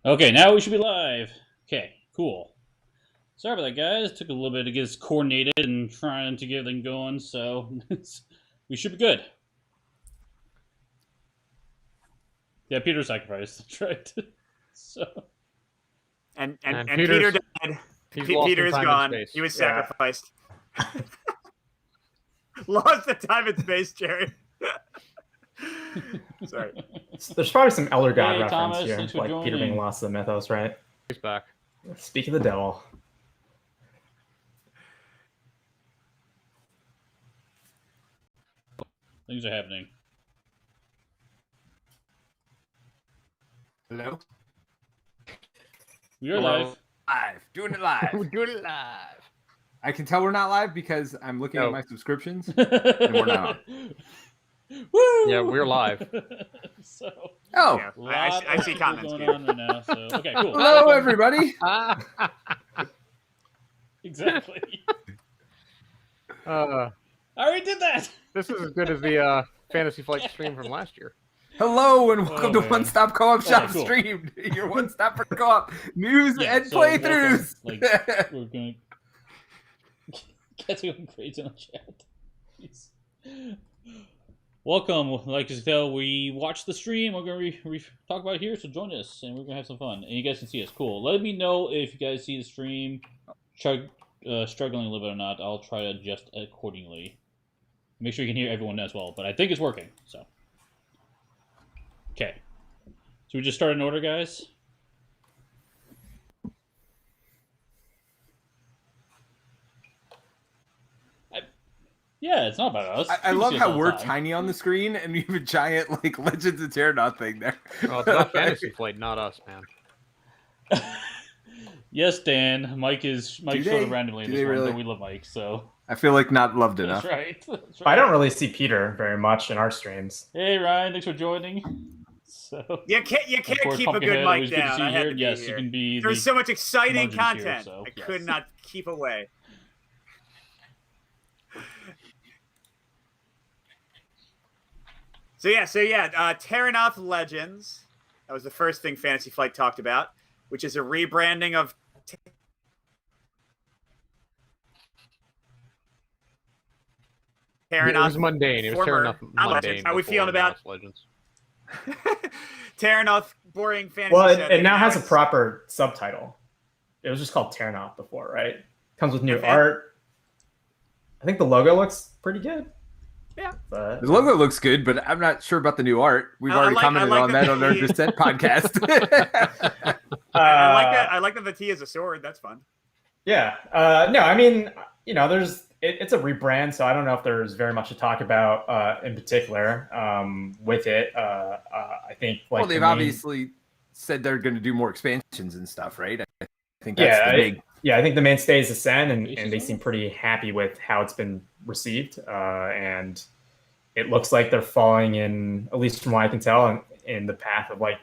Okay, now we should be live. Okay, cool. Sorry about that, guys. It took a little bit to get us coordinated and trying to get everything going, so we should be good. Yeah, Peter sacrificed. That's right. so And Peter died. He's lost Peter in is time gone. and space. He was sacrificed. Lost in time and space, Jerry. Sorry. There's probably some Elder God Hey, reference Thomas, here, thanks for like Peter being joining. lost to the mythos, right? He's back. Speak of the devil. Things are happening. Hello? We are live. Live. Doing it live. We're doing it live. I can tell we're not live because I'm looking No. at my subscriptions and we're not. Woo! Yeah, we're live. so, Oh, Yeah, lot I of see people comments going here. on right now. So, okay, cool. hello, everybody. Exactly. Uh, I already did that. this is as good as the Fantasy Flight stream from last year. Hello and welcome to man. One Stop Co-op Shop Okay, cool. Stream, your one stop for co-op news Yeah, and so playthroughs. welcome, like, we're going to get going crazy on the chat. Jeez. Welcome. Like you tell, we watch the stream. We're going to talk about it here, so join us, and we're going to have some fun. And you guys can see us. Cool. Let me know if you guys see the stream struggling a little bit or not. I'll try to adjust accordingly. Make sure you can hear everyone as well, but I think it's working, so. Okay. So we just start in order, guys? Yeah, it's not about us. I You love see us how all the we're time. tiny on the screen and we have a giant like Legends of Terranaught thing there. Well, it's not Fantasy Flight, not us, man. Yes, Dan. Mike showed they? up randomly in Do this they one, really? but we love Mike, so I feel like not loved enough. that's right. That's I right. don't really see Peter very much in our streams. Hey, Ryan, thanks for joining. So, You can't of course, keep a good Pumpkinhead, mic always good to down. see I you had here. to be Yes, here. you can be. There's so much exciting margins here, content. so, I yes. could not keep away. So yeah, Terranaught Legends. That was the first thing Fantasy Flight talked about, which is a rebranding of It was mundane. It was former- Terranaught not mundane. Legends. How we before feeling now about- it's Legends? Terranaught boring fantasy. Well, setting. it now has a It's- proper subtitle. It was just called Terranaught before, right? Comes with new Okay. art. I think the logo looks pretty good. Yeah. But, The logo looks good, but I'm not sure about the new art. We've I already like- commented I like on that that on our the- Descent podcast. I like that. I like that the T is a sword. That's fun. Yeah. No, I mean, it's a rebrand, so I don't know if there's very much to talk about in particular with it. I think like Well, they've the main- obviously said they're going to do more expansions and stuff, right? I think that's the big. I think the mainstay is Ascend, and Basis they on seem it? pretty happy with how it's been received. And it looks like they're falling in, at least from what I can tell, in the path of like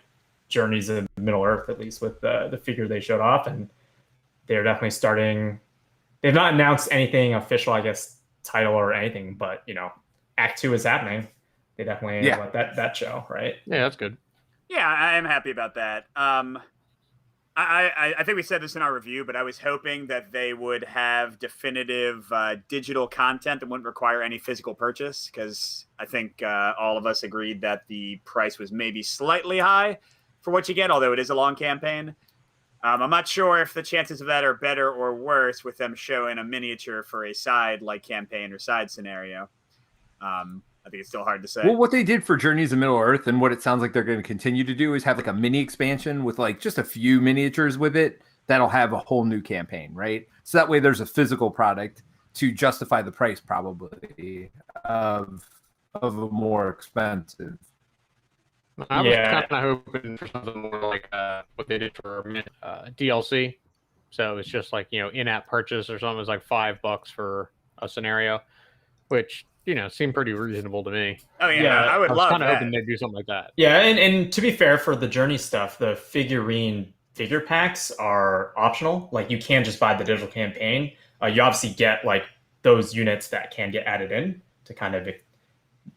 Journeys of Middle Earth, at least with the figure they showed off. And they're definitely starting. They've not announced anything official, I guess, title or anything, but Act 2 is happening. They definitely let that show, right? Yeah, that's good. Yeah, I am happy about that. I think we said this in our review, but I was hoping that they would have definitive digital content that wouldn't require any physical purchase, because I think all of us agreed that the price was maybe slightly high for what you get, although it is a long campaign. I'm not sure if the chances of that are better or worse with them showing a miniature for a side like campaign or side scenario. I think it's still hard to say. Well, what they did for Journeys of Middle Earth and what it sounds like they're going to continue to do is have like a mini expansion with like just a few miniatures with it that'll have a whole new campaign, right? So that way there's a physical product to justify the price probably of a more expensive. I was Yeah. kind of hoping for something more like what they did for DLC. So it's just like, in-app purchase or something. It was like $5 for a scenario, which, seemed pretty reasonable to me. Oh yeah, Yeah, I would I was love kind of that. hoping they'd do something like that. Yeah, and to be fair, for the Journey stuff, the figurine figure packs are optional. Like you can just buy the digital campaign. You obviously get like those units that can get added in to kind of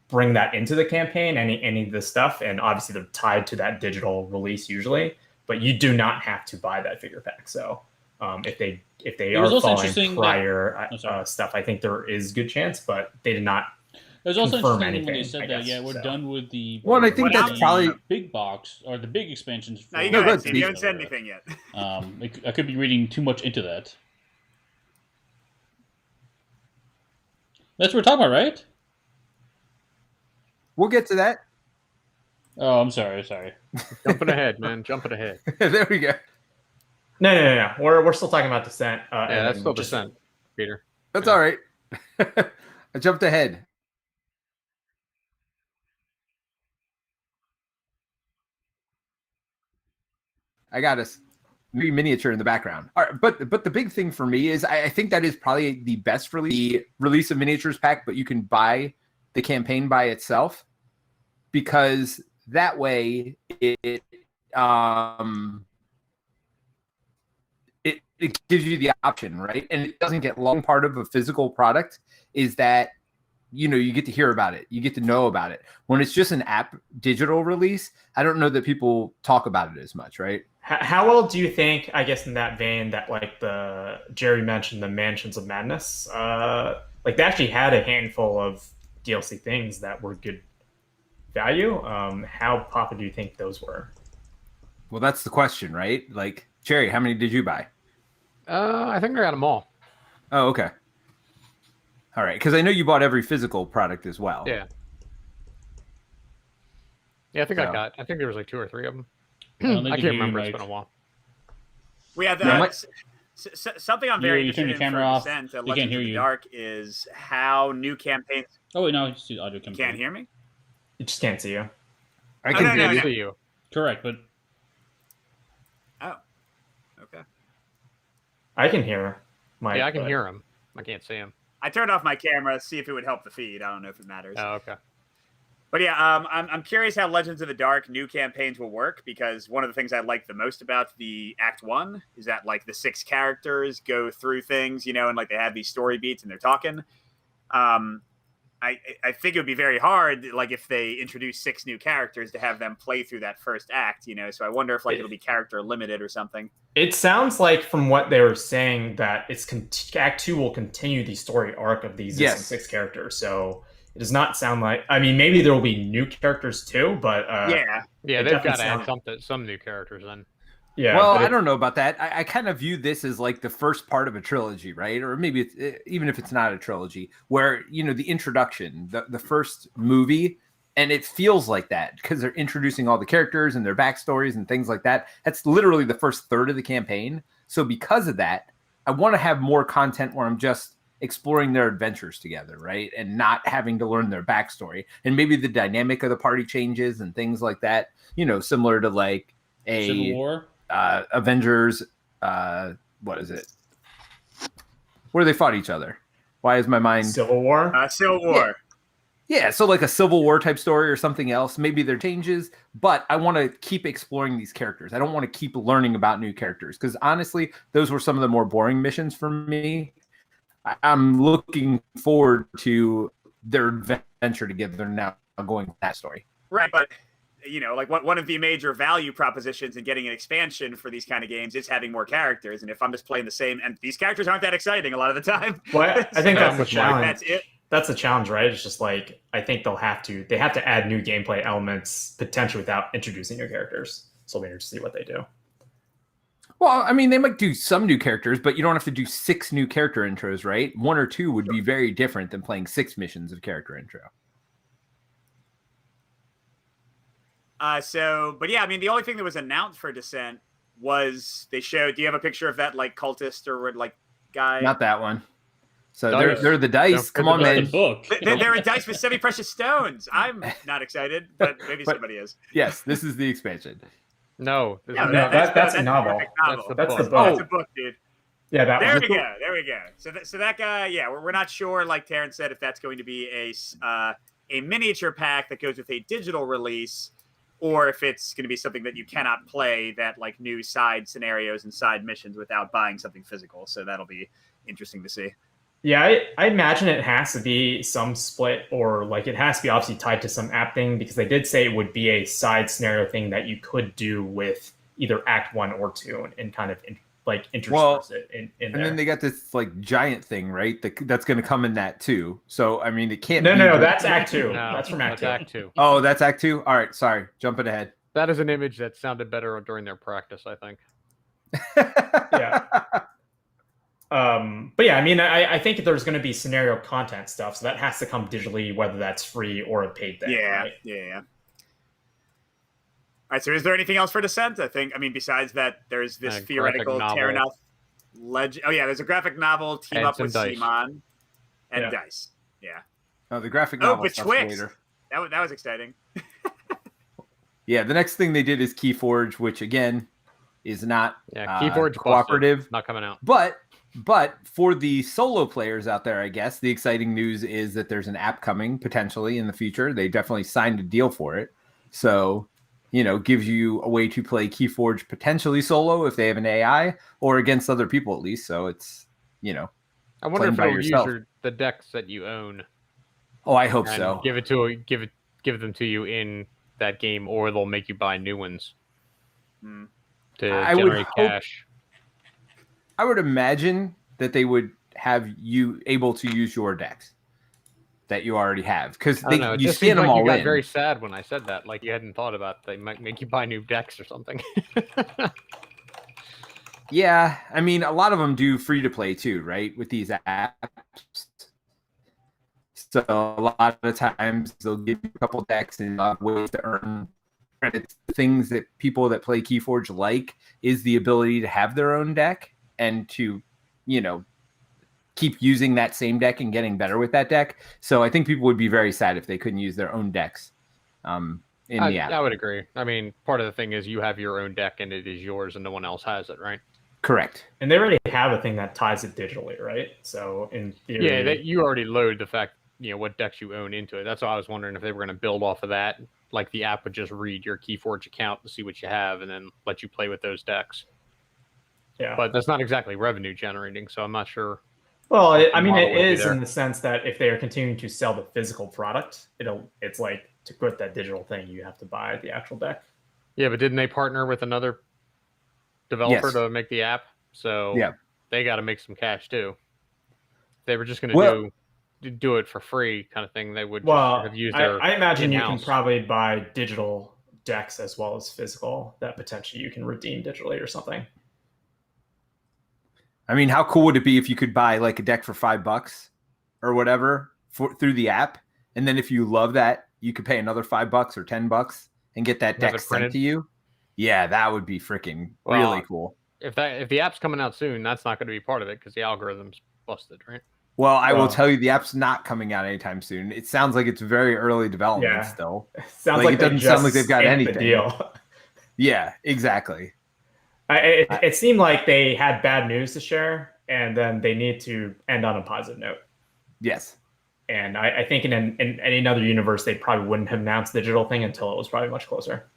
bring that into the campaign. Any of the stuff, and obviously they're tied to that digital release usually. but you do not have to buy that figure pack. So if they was are also following interesting prior that, stuff, I think there is good chance, but they did not. It was also confirm interesting when they anything, said I that, guess, we're done with the Well, and I think that's probably big box or the big expansions. No, you No, go ahead, that's Steve. You haven't said anything yet. I could be reading too much into that. That's what we're talking about, right? we'll get to that. Oh, I'm sorry. Jumping ahead, man. Jumping ahead. There we go. No. We're still talking about Descent. Yeah, that's still Descent, Peter. That's all right. I jumped ahead. I got us miniature in the background. All right, but the big thing for me is I think that is probably the best release of miniatures pack, but you can buy the campaign by itself, because that way it gives you the option, right? And it doesn't get long. Part of a physical product is that you get to hear about it, you get to know about it. When it's just an app digital release, I don't know that people talk about it as much, right? How well do you think, I guess in that vein, that like Jerry mentioned the Mansions of Madness, like they actually had a handful of DLC things that were good value. How popular do you think those were? Well, that's the question, right? Like, Jerry, how many did you buy? I think I got them all. Oh, okay. All right, because I know you bought every physical product as well. Yeah. Yeah, I think I think there was like 2 or 3 of them. I can't remember. It's been a while. We have something I'm very interested in for Descent, Legends of the Dark, is how new campaigns. Oh wait, no, it's the audio campaign. You can't hear me? You just can't see you. I can see you. Correct, but oh, okay. I can hear Mike. Yeah, I can hear him. I can't see him. I turned off my camera to see if it would help the feed. I don't know if it matters. Oh, okay. But yeah, I'm curious how Legends of the Dark new campaigns will work, because one of the things I like the most about the Act 1 is that like the 6 characters go through things, and like they have these story beats and they're talking. I think it would be very hard, like if they introduce 6 new characters, to have them play through that first act, So I wonder if like it'll be character limited or something. It sounds like from what they were saying that Act 2 will continue the story arc of these 6 characters. So it does not sound like. I mean, maybe there will be new characters too, but yeah, they've got to add some new characters in. Yeah. Well, I don't know about that. I kind of view this as like the first part of a trilogy, right? Or maybe even if it's not a trilogy, where the introduction, the first movie, and it feels like that because they're introducing all the characters and their backstories and things like that. That's literally the first third of the campaign. So because of that, I want to have more content where I'm just exploring their adventures together, right? And not having to learn their backstory. And maybe the dynamic of the party changes and things like that, similar to like a Civil War, Avengers, what is it? Where they fought each other. Why is my mind... Civil War? Civil War. Yeah, so like a Civil War type story or something else. Maybe there changes, but I want to keep exploring these characters. I don't want to keep learning about new characters, because honestly, those were some of the more boring missions for me. I'm looking forward to their adventure together now, going with that story. Right, but like one of the major value propositions in getting an expansion for these kind of games is having more characters. And if I'm just playing the same, and these characters aren't that exciting a lot of the time. Well, I think that's the challenge. That's it. That's the challenge, right? It's just like, I think they have to add new gameplay elements potentially without introducing new characters. So we'll see what they do. Well, I mean, they might do some new characters, but you don't have to do 6 new character intros, right? 1 or 2 would be very different than playing 6 missions of character intro. But yeah, I mean, the only thing that was announced for Descent was they showed. Do you have a picture of that like cultist or like guy? Not that one. So Dice. they're the dice. Come on, man. the book. They're a dice with semi-precious stones. I'm not excited, but maybe somebody is. Yes, this is the expansion. No, that's a novel. That's the That's book. the book. That's a book, dude. Yeah, that There was we go. There we go. So that guy, yeah, we're not sure, like Terrence said, if that's going to be a miniature pack that goes with a digital release, or if it's going to be something that you cannot play, that like new side scenarios and side missions without buying something physical. So that'll be interesting to see. Yeah, I imagine it has to be some split, or like it has to be obviously tied to some app thing, because they did say it would be a side scenario thing that you could do with either Act 1 or 2 and kind of intersperse it in and there. then they got this like giant thing, right? That's going to come in that too. So I mean, it can't. No, that's Act 2. No, That's from Act 2. Act 2. Oh, that's Act 2. All right, sorry, jumping ahead. That is an image that sounded better during their practice, I think. Yeah. But yeah, I mean, I think there's going to be scenario content stuff, so that has to come digitally, whether that's free or a paid thing. Yeah, right? yeah. All right, so is there anything else for Descent? I mean, besides that, there's this theoretical Terranoth legend. Oh, yeah, there's a graphic novel team up with Simon and Dice. Yeah. Oh, the graphic novel stuff later. That was exciting. Yeah, the next thing they did is Keyforge, which again is not Keyforge cooperative, busted. Not coming out. But for the solo players out there, I guess the exciting news is that there's an app coming potentially in the future. They definitely signed a deal for it. So, gives you a way to play Keyforge potentially solo if they have an AI or against other people at least. So it's, I wonder if they'll use the decks that you own. Oh, I hope so. Give them to you in that game, or they'll make you buy new ones to generate cash. I would imagine that they would have you able to use your decks that you already have, because you scan them all in. You got very sad when I said that, like you hadn't thought about they might make you buy new decks or something. Yeah, I mean, a lot of them do free to play too, right? With these apps. So a lot of the times they'll give you a couple decks and ways to earn credits. Things that people that play Keyforge like is the ability to have their own deck and to, keep using that same deck and getting better with that deck. So I think people would be very sad if they couldn't use their own decks in the app. I would agree. I mean, part of the thing is you have your own deck and it is yours and no one else has it, right? Correct. And they already have a thing that ties it digitally, right? So in theory, you already load the fact what decks you own into it. That's why I was wondering if they were going to build off of that. Like the app would just read your Keyforge account to see what you have and then let you play with those decks. Yeah. But that's not exactly revenue generating, so I'm not sure. Well, it is in the sense that if they are continuing to sell the physical product, it's like to quit that digital thing, you have to buy the actual deck. Yeah, but didn't they partner with another developer to make the app? So they got to make some cash too. If they were just going to do it for free kind of thing, they would have used their I imagine in-house. You can probably buy digital decks as well as physical that potentially you can redeem digitally or something. I mean, how cool would it be if you could buy like a deck for $5 or whatever through the app, and then if you love that, you could pay another $5 or $10 and get that deck sent to you? Yeah, that would be freaking really cool. If the app's coming out soon, that's not going to be part of it because the algorithm's busted, right? Well, I will tell you, the app's not coming out anytime soon. It sounds like it's very early development still. Sounds like it doesn't sound like they've got anything. The deal. Yeah, exactly. It seemed like they had bad news to share, and then they need to end on a positive note. Yes. And I think in any other universe, they probably wouldn't have announced the digital thing until it was probably much closer.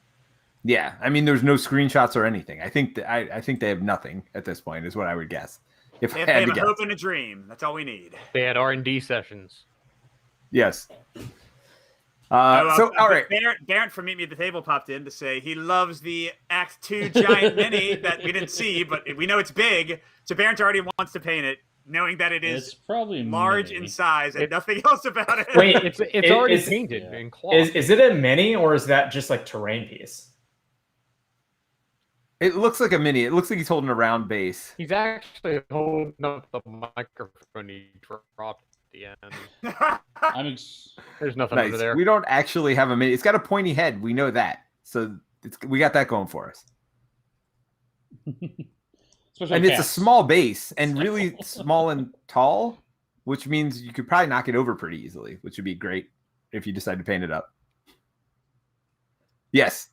Yeah, I mean, there's no screenshots or anything. I think I think they have nothing at this point, is what I would guess. If they have a hope and a dream, that's all we need. They had R&D sessions. Yes. All right. Barrett from Meet Me at the Table popped in to say he loves the Act 2 giant mini that we didn't see, but we know it's big. So Barrett already wants to paint it, knowing that it's probably large in size and nothing else about it. Wait, it's already painted in cloth. Is it a mini or is that just like terrain piece? It looks like a mini. It looks like he's holding a round base. He's actually holding up the microphone he dropped at the end. There's nothing over there. We don't actually have a mini. It's got a pointy head. We know that. So we got that going for us. And it's a small base and really small and tall, which means you could probably knock it over pretty easily, which would be great if you decide to paint it up. Yes.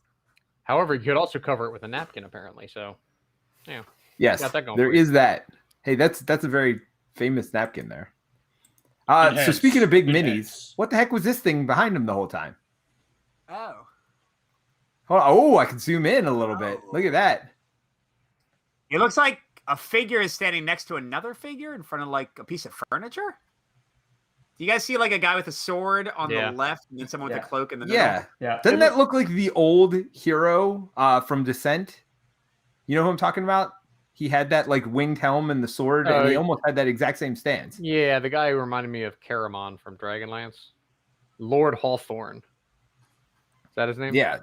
However, you could also cover it with a napkin, apparently. So, yeah. Yes, there is that. Hey, that's a very famous napkin there. So speaking of big minis, what the heck was this thing behind him the whole time? Oh. Oh, I can zoom in a little bit. Look at that. It looks like a figure is standing next to another figure in front of like a piece of furniture. Do you guys see like a guy with a sword on the left and then someone with a cloak in the middle? Yeah. Doesn't that look like the old hero from Descent? You know who I'm talking about? He had that like winged helm and the sword, and he almost had that exact same stance. Yeah, the guy who reminded me of Caramon from Dragonlance. Lord Hawthorne. Is that his name? Yeah.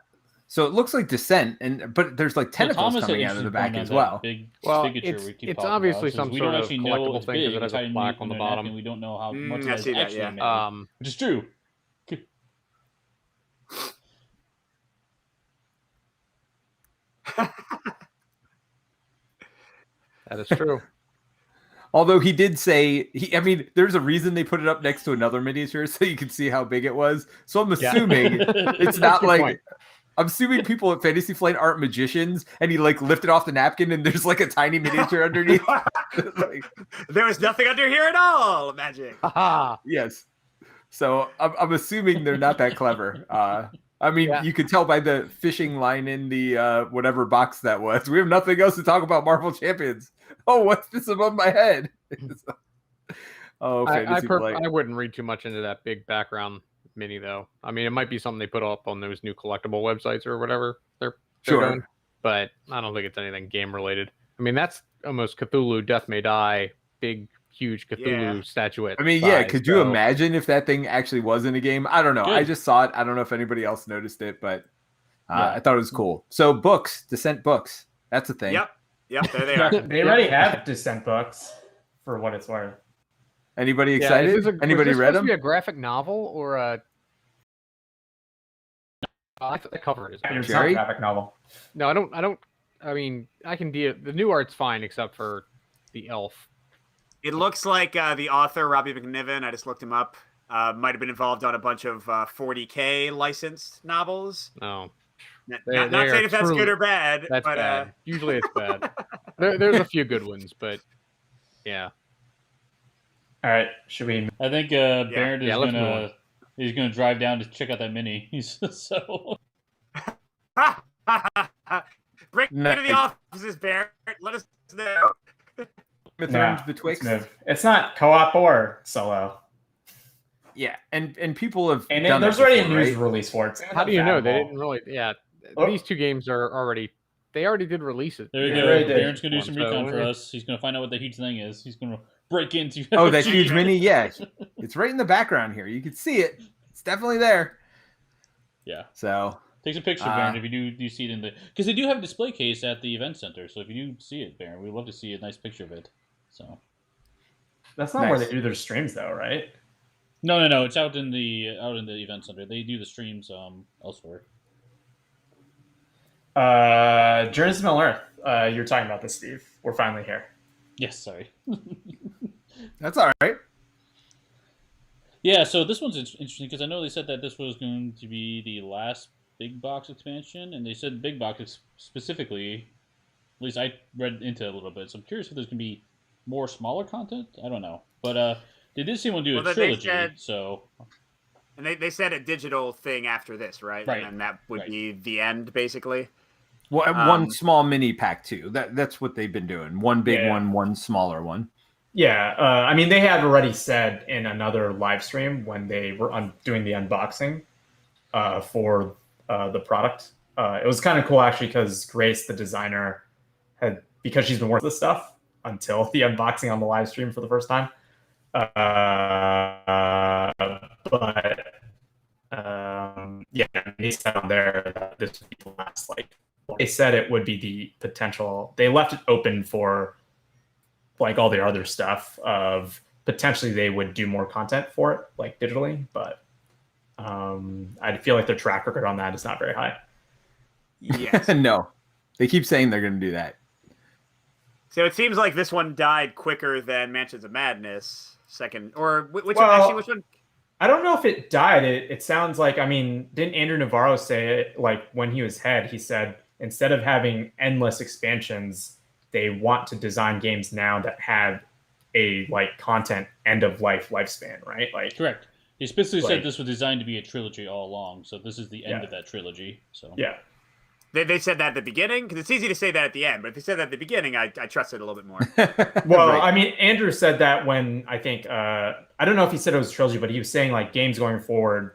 So it looks like Descent, but there's like tentacles coming out of the back as well. It's obviously some sort of collectible thing because it has a plaque on the bottom. And we don't know how much I it's see that, actually yeah. made, which is true. That is true. Although he did say, there's a reason they put it up next to another miniature so you can see how big it was. So I'm assuming it's not like, point. I'm assuming people at Fantasy Flight aren't magicians, and he like lifted off the napkin and there's like a tiny miniature underneath. Like, there was nothing under here at all. Magic. Yes. So I'm assuming they're not that clever. You could tell by the fishing line in the whatever box that was. We have nothing else to talk about Marvel Champions. Oh, what's this above my head? I wouldn't read too much into that big background mini, though. I mean, it might be something they put up on those new collectible websites or whatever they're doing, but I don't think it's anything game related. I mean, that's almost Cthulhu Death May Die, big, huge Cthulhu statuette. Could you imagine if that thing actually was in a game? I don't know. Good. I just saw it. I don't know if anybody else noticed it, but I thought it was cool. So books, Descent books. That's a thing. Yep, there they are. They already have Descent books, for what it's worth. Anybody excited? Anybody read them? Be a graphic novel or a? I thought the cover is. It's not a graphic novel. No, I don't. I mean, I can be the new art's fine except for the elf. It looks like the author Robbie McNiven. I just looked him up. Might have been involved on a bunch of 40K licensed novels. No. Not saying if that's good or bad. That's bad. Usually it's bad. There's a few good ones, but yeah. All right, should we? I think Barrett is gonna drive down to check out that mini. So break into the offices, Barrett. Let us know. It's not co-op or solo. Yeah, and people have done there's already a news release for it. How do you know they didn't really? Yeah, these two games are already. They already did release it. There you go. Darren's gonna do some recon for us. He's gonna find out what the huge thing is. He's gonna break into. Oh, that huge mini! Yeah, it's right in the background here. You can see it. It's definitely there. Yeah. So take some pictures, Baron, if you do see it in the because they do have a display case at the event center. So if you do see it, Baron, we'd love to see a nice picture of it. So that's not where they do their streams, though, right? No. It's out in the event center. They do the streams elsewhere. Journeys to Middle Earth. You're talking about this, Steve. We're finally here. Yes, sorry. That's all right. Yeah, so this one's interesting because I know they said that this was going to be the last big box expansion, and they said big box specifically. At least I read into it a little bit, so I'm curious if there's going to be more smaller content. I don't know, but they did seem to do a trilogy. And they said a digital thing after this, right? Right. And that would be the end, basically. Well, one small mini pack too. That's what they've been doing. One big one, one smaller one. Yeah, they had already said in another live stream when they were doing the unboxing for the product. It was kind of cool actually because Grace, the designer, because she's been working with this stuff until the unboxing on the live stream for the first time. They said on there that this would be the last. They said it would be the potential. They left it open for all the other stuff of potentially they would do more content for it, digitally. But I feel like their track record on that is not very high. Yes. No, they keep saying they're going to do that. So it seems like this one died quicker than Mansions of Madness. Second, or which one? Which one? I don't know if it died. It sounds like, didn't Andrew Navarro say it, when he was head, he said, instead of having endless expansions, they want to design games now that have a content end of life lifespan, right? Correct. He specifically said this was designed to be a trilogy all along, so this is the end of that trilogy. So yeah. They said that at the beginning? Because it's easy to say that at the end, but if they said that at the beginning, I trust it a little bit more. Well, right. Andrew said that when, I think, I don't know if he said it was a trilogy, but he was saying, games going forward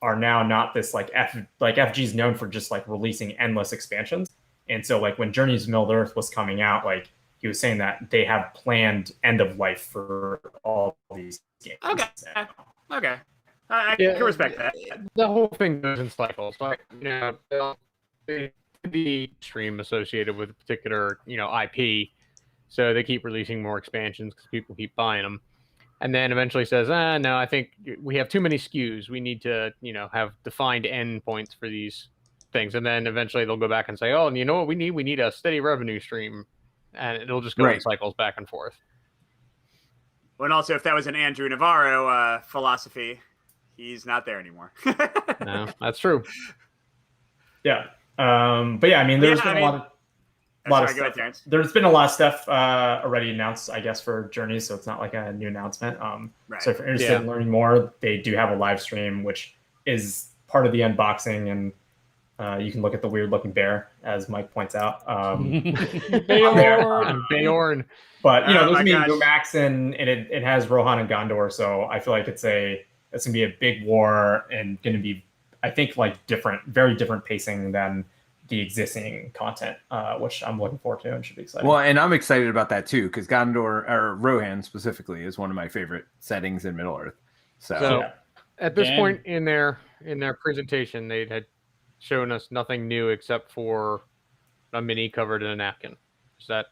are now not this, FFG is known for just, releasing endless expansions. And so like when Journeys to Middle Earth was coming out, like he was saying that they have planned end of life for all these games. Okay. I can respect that. The whole thing goes in cycles. Like, you know, they the stream associated with a particular, you know, IP, so they keep releasing more expansions because people keep buying them, and then eventually says, no, I think we have too many SKUs. We need to, you know, have defined endpoints for these things, and then eventually they'll go back and say, oh, and you know what we need? We need a steady revenue stream, and it'll just go in cycles back and forth. Well, and also, if that was an Andrew Navarro philosophy, he's not there anymore. No, that's true. Yeah. But yeah, I mean, there's been a lot of stuff. Ahead, there's been a lot of stuff already announced, I guess, for Journeys, so it's not like a new announcement. Right. So if you're interested in learning more, they do have a live stream, which is part of the unboxing, and you can look at the weird-looking bear, as Mike points out. Bayorn. But, you know, those are Lumax, and it has Rohan and Gondor, so I feel like it's going to be a big war and going to be, I think, like very different pacing than the existing content, which I'm looking forward to and should be exciting. Well, and I'm excited about that too, because Gondor, or Rohan specifically, is one of my favorite settings in Middle Earth. So at this point in their presentation, they had shown us nothing new except for a mini covered in a napkin. Is that?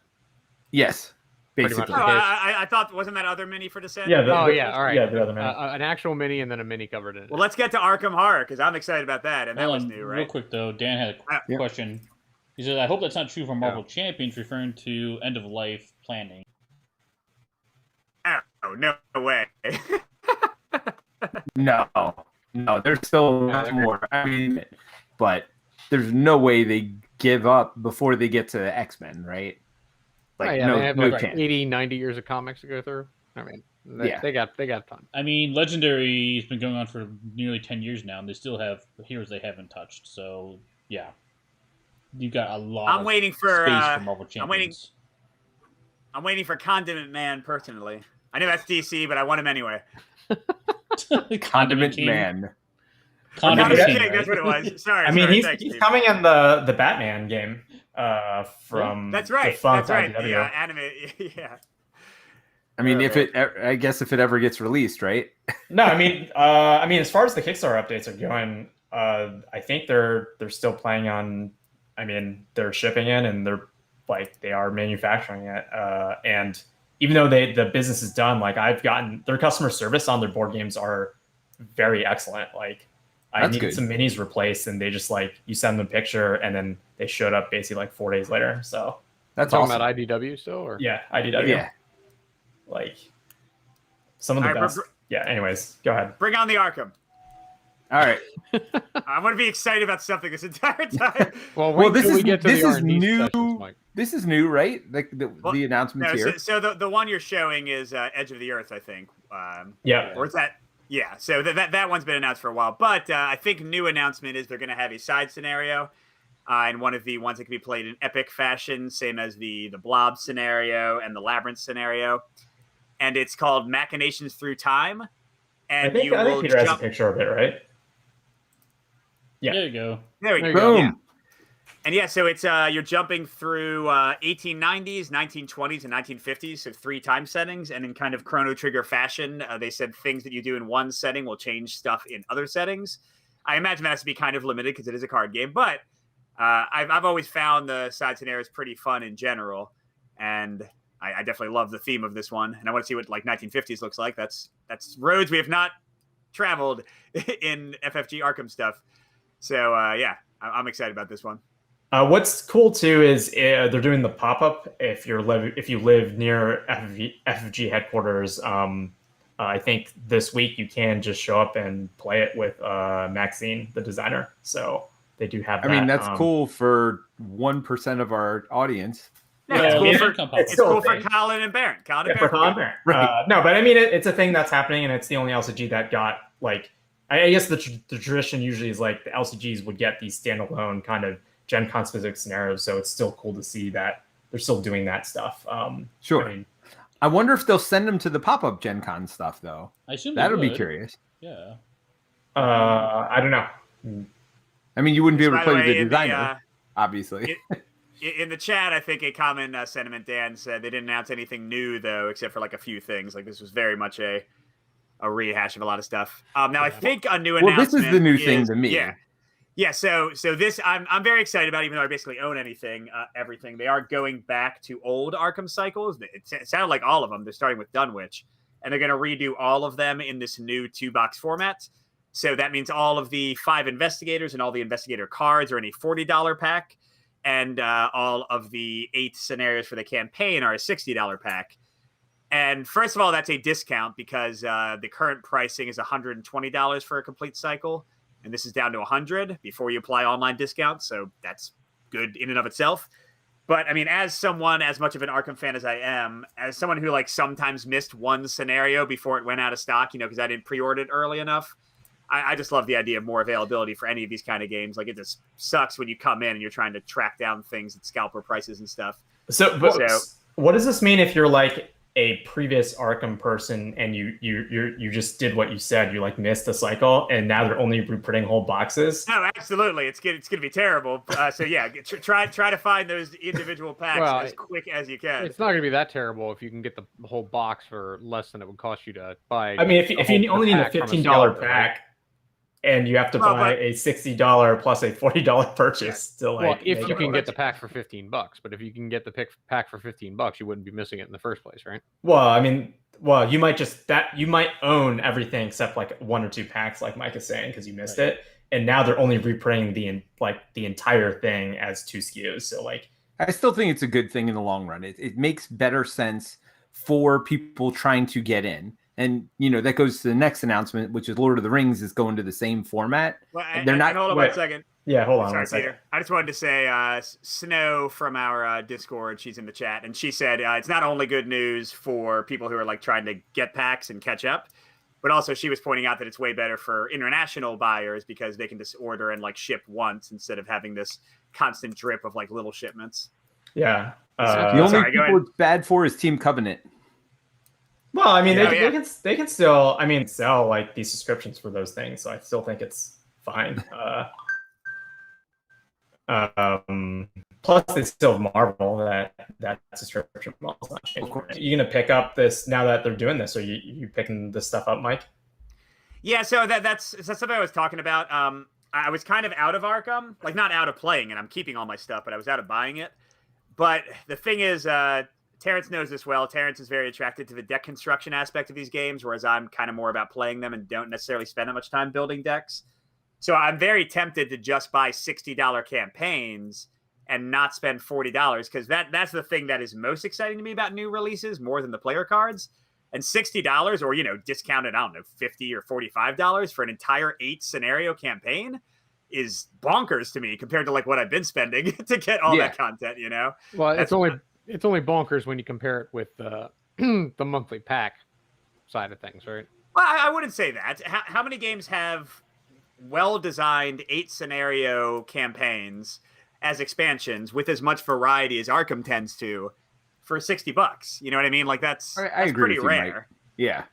Yes. Basically. I thought, wasn't that other mini for Descent? Yeah. All right. Yeah, the other mini. An actual mini and then a mini covered in it. Well, let's get to Arkham Horror, because I'm excited about that, and that was new, right? Real quick, though, Dan had a question. He said, I hope that's not true for Marvel Champions, referring to end-of-life planning. Oh, no way. No, there's still more. I mean, but there's no way they give up before they get to X-Men, right? Like, they have like 80, 90 years of comics to go through. I mean, they got time. I mean, Legendary has been going on for nearly 10 years now, and they still have heroes they haven't touched. So, yeah. You've got a lot of space for Marvel Champions. I'm waiting for Condiment Man, personally. I know that's DC, but I want him anyway. Condiment Man. Condiment King, that's what it was. Sorry. I mean, he's coming in the Batman game. From that's right. The anime. Yeah. I mean, I guess if it ever gets released, right? No, I mean, as far as the Kickstarter updates are going, I think they're still planning on. I mean, they're shipping it and they are manufacturing it. And even though the business is done, like I've gotten their customer service on their board games are very excellent. Like I needed some minis replaced, and they just you send them a picture, and then they showed up basically 4 days later. So that's talking about IDW still, or IDW. Yeah, some of the best. Anyways, go ahead. Bring on the Arkham. All right. I'm going to be excited about something this entire time. well, this is new. Sessions, this is new, right? Like the announcements here. So the one you're showing is Edge of the Earth, I think. Or is that? Yeah. So that one's been announced for a while, but I think new announcement is they're going to have a side scenario, and one of the ones that can be played in epic fashion, same as the Blob scenario and the Labyrinth scenario, and it's called Machinations Through Time. And I think Peter has a picture of it, right? Yeah. There you go. There we go. Boom. Yeah. And so it's you're jumping through 1890s, 1920s, and 1950s, so 3 time settings, and in kind of Chrono Trigger fashion, they said things that you do in one setting will change stuff in other settings. I imagine that has to be kind of limited because it is a card game, but I've always found the side scenarios pretty fun in general, and I definitely love the theme of this one, and I want to see what 1950s looks like. That's roads we have not traveled in FFG Arkham stuff. So I'm excited about this one. What's cool too is they're doing the pop-up if you live near FFG headquarters. I think this week you can just show up and play it with Maxine, the designer. So they do have that. I mean, that's cool for 1% of our audience. Yeah, it's cool for Colin and Barron. Right. No, but I mean, it's a thing that's happening, and it's the only LCG that got I guess the tradition usually is the LCGs would get these standalone kind of Gen Con specific scenarios. So it's still cool to see that they're still doing that stuff. Sure. I wonder if they'll send them to the pop-up Gen Con stuff, though. I assume that would be curious. Yeah. I don't know. I mean, you wouldn't be able to play with the designer, obviously. In the chat, I think a common sentiment, Dan said they didn't announce anything new though, except for like a few things. Like this was very much a rehash of a lot of stuff. Now I think a new announcement. Well, this is the new thing to me. Yeah. So this I'm very excited about, even though I basically own everything. They are going back to old Arkham cycles. It sounded like all of them. They're starting with Dunwich, and they're going to redo all of them in this new 2-box format. So that means all of the 5 investigators and all the investigator cards are in a $40 pack. And all of the 8 scenarios for the campaign are a $60 pack. And first of all, that's a discount because the current pricing is $120 for a complete cycle. And this is down to $100 before you apply online discounts. So that's good in and of itself. But I mean, as someone as much of an Arkham fan as I am, as someone who like sometimes missed one scenario before it went out of stock, because I didn't pre-order it early enough, I just love the idea of more availability for any of these kind of games. Like, it just sucks when you come in and you're trying to track down things at scalper prices and stuff. So what does this mean if you're like a previous Arkham person and you just did what you said, you like missed the cycle and now they're only reprinting whole boxes? No, absolutely. It's gonna be terrible. So yeah, try to find those individual packs as quick as you can. It's not gonna be that terrible if you can get the whole box for less than it would cost you to buy. I mean, if you only need a $15 pack. And you have to buy a $60 plus a $40 purchase to like. Well, if you can get the pack for $15, but if you can get the pack for $15, you wouldn't be missing it in the first place, right? Well, I mean, you might own everything except like 1 or 2 packs, like Mike is saying, because you missed it, and now they're only reprinting the entire thing as 2 SKUs. So like, I still think it's a good thing in the long run. It makes better sense for people trying to get in. And, that goes to the next announcement, which is Lord of the Rings is going to the same format. Well, they're not. Hold on 1 second. Yeah, hold on. Sorry, 1 second. Peter. I just wanted to say, Snow from our Discord, she's in the chat, and she said it's not only good news for people who are like trying to get packs and catch up, but also she was pointing out that it's way better for international buyers because they can just order and like ship once instead of having this constant drip of like little shipments. Yeah. The only people it's bad for is Team Covenant. Well, I mean, they can still, sell like these subscriptions for those things. So I still think it's fine. Plus, they still have Marvel that subscription model is not changing. Are you gonna pick up this now that they're doing this? Are you picking this stuff up, Mike? Yeah, so that's something I was talking about. I was kind of out of Arkham, like not out of playing it. I'm keeping all my stuff, but I was out of buying it. But the thing is, Terrence knows this well. Terrence is very attracted to the deck construction aspect of these games, whereas I'm kind of more about playing them and don't necessarily spend that much time building decks. So I'm very tempted to just buy $60 campaigns and not spend $40 because that's the thing that is most exciting to me about new releases more than the player cards. And $60 or, discounted, I don't know, $50 or $45 for an entire 8 scenario campaign is bonkers to me compared to like what I've been spending to get all that content, Well, it's only bonkers when you compare it with the monthly pack side of things, right? Well, I wouldn't say that. How many games have well-designed 8 scenario campaigns as expansions with as much variety as Arkham tends to for $60? You know what I mean? Like that's agree pretty with you, rare. Mike. Yeah.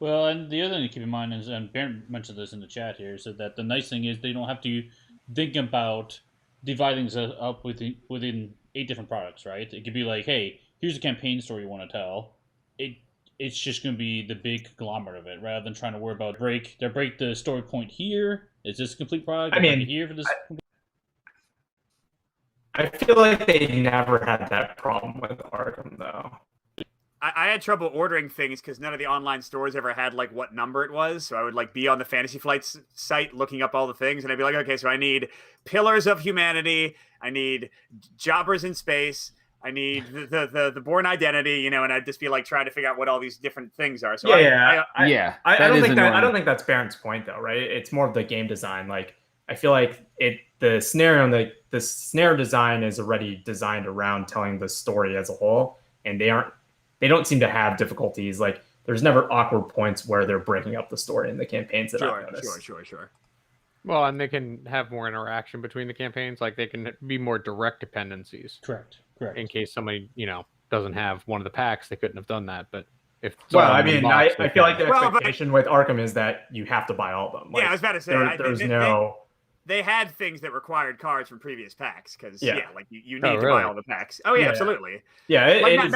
Well, and the other thing to keep in mind is, and Baron mentioned this in the chat here, is that the nice thing is they don't have to think about dividing this up within 8 different products, right? It could be like, hey, here's a campaign story you want to tell. It's just going to be the big conglomerate of it, rather than trying to worry about break the story point here. Is this a complete product? Here for this. I feel like they never had that problem with Arkham, though. I had trouble ordering things because none of the online stores ever had like what number it was. So I would like be on the Fantasy Flight's site looking up all the things, and I'd be like, okay, so I need Pillars of Humanity, I need Jobbers in Space, I need the Born Identity, and I'd just be like trying to figure out what all these different things are. So I don't think that's Baron's point though, right? It's more of the game design. Like I feel like the scenario design is already designed around telling the story as a whole, and they don't seem to have difficulties. Like there's never awkward points where they're breaking up the story in the campaigns that I've noticed. Sure. Well, and they can have more interaction between the campaigns. Like they can be more direct dependencies. Correct. In case somebody, doesn't have one of the packs, they couldn't have done that. But if I feel like the expectation with Arkham is that you have to buy all of them. Like, I was about to say there's no they had things that required cards from previous packs because like you need to buy really? all the packs. Oh yeah, Yeah. absolutely. Yeah, It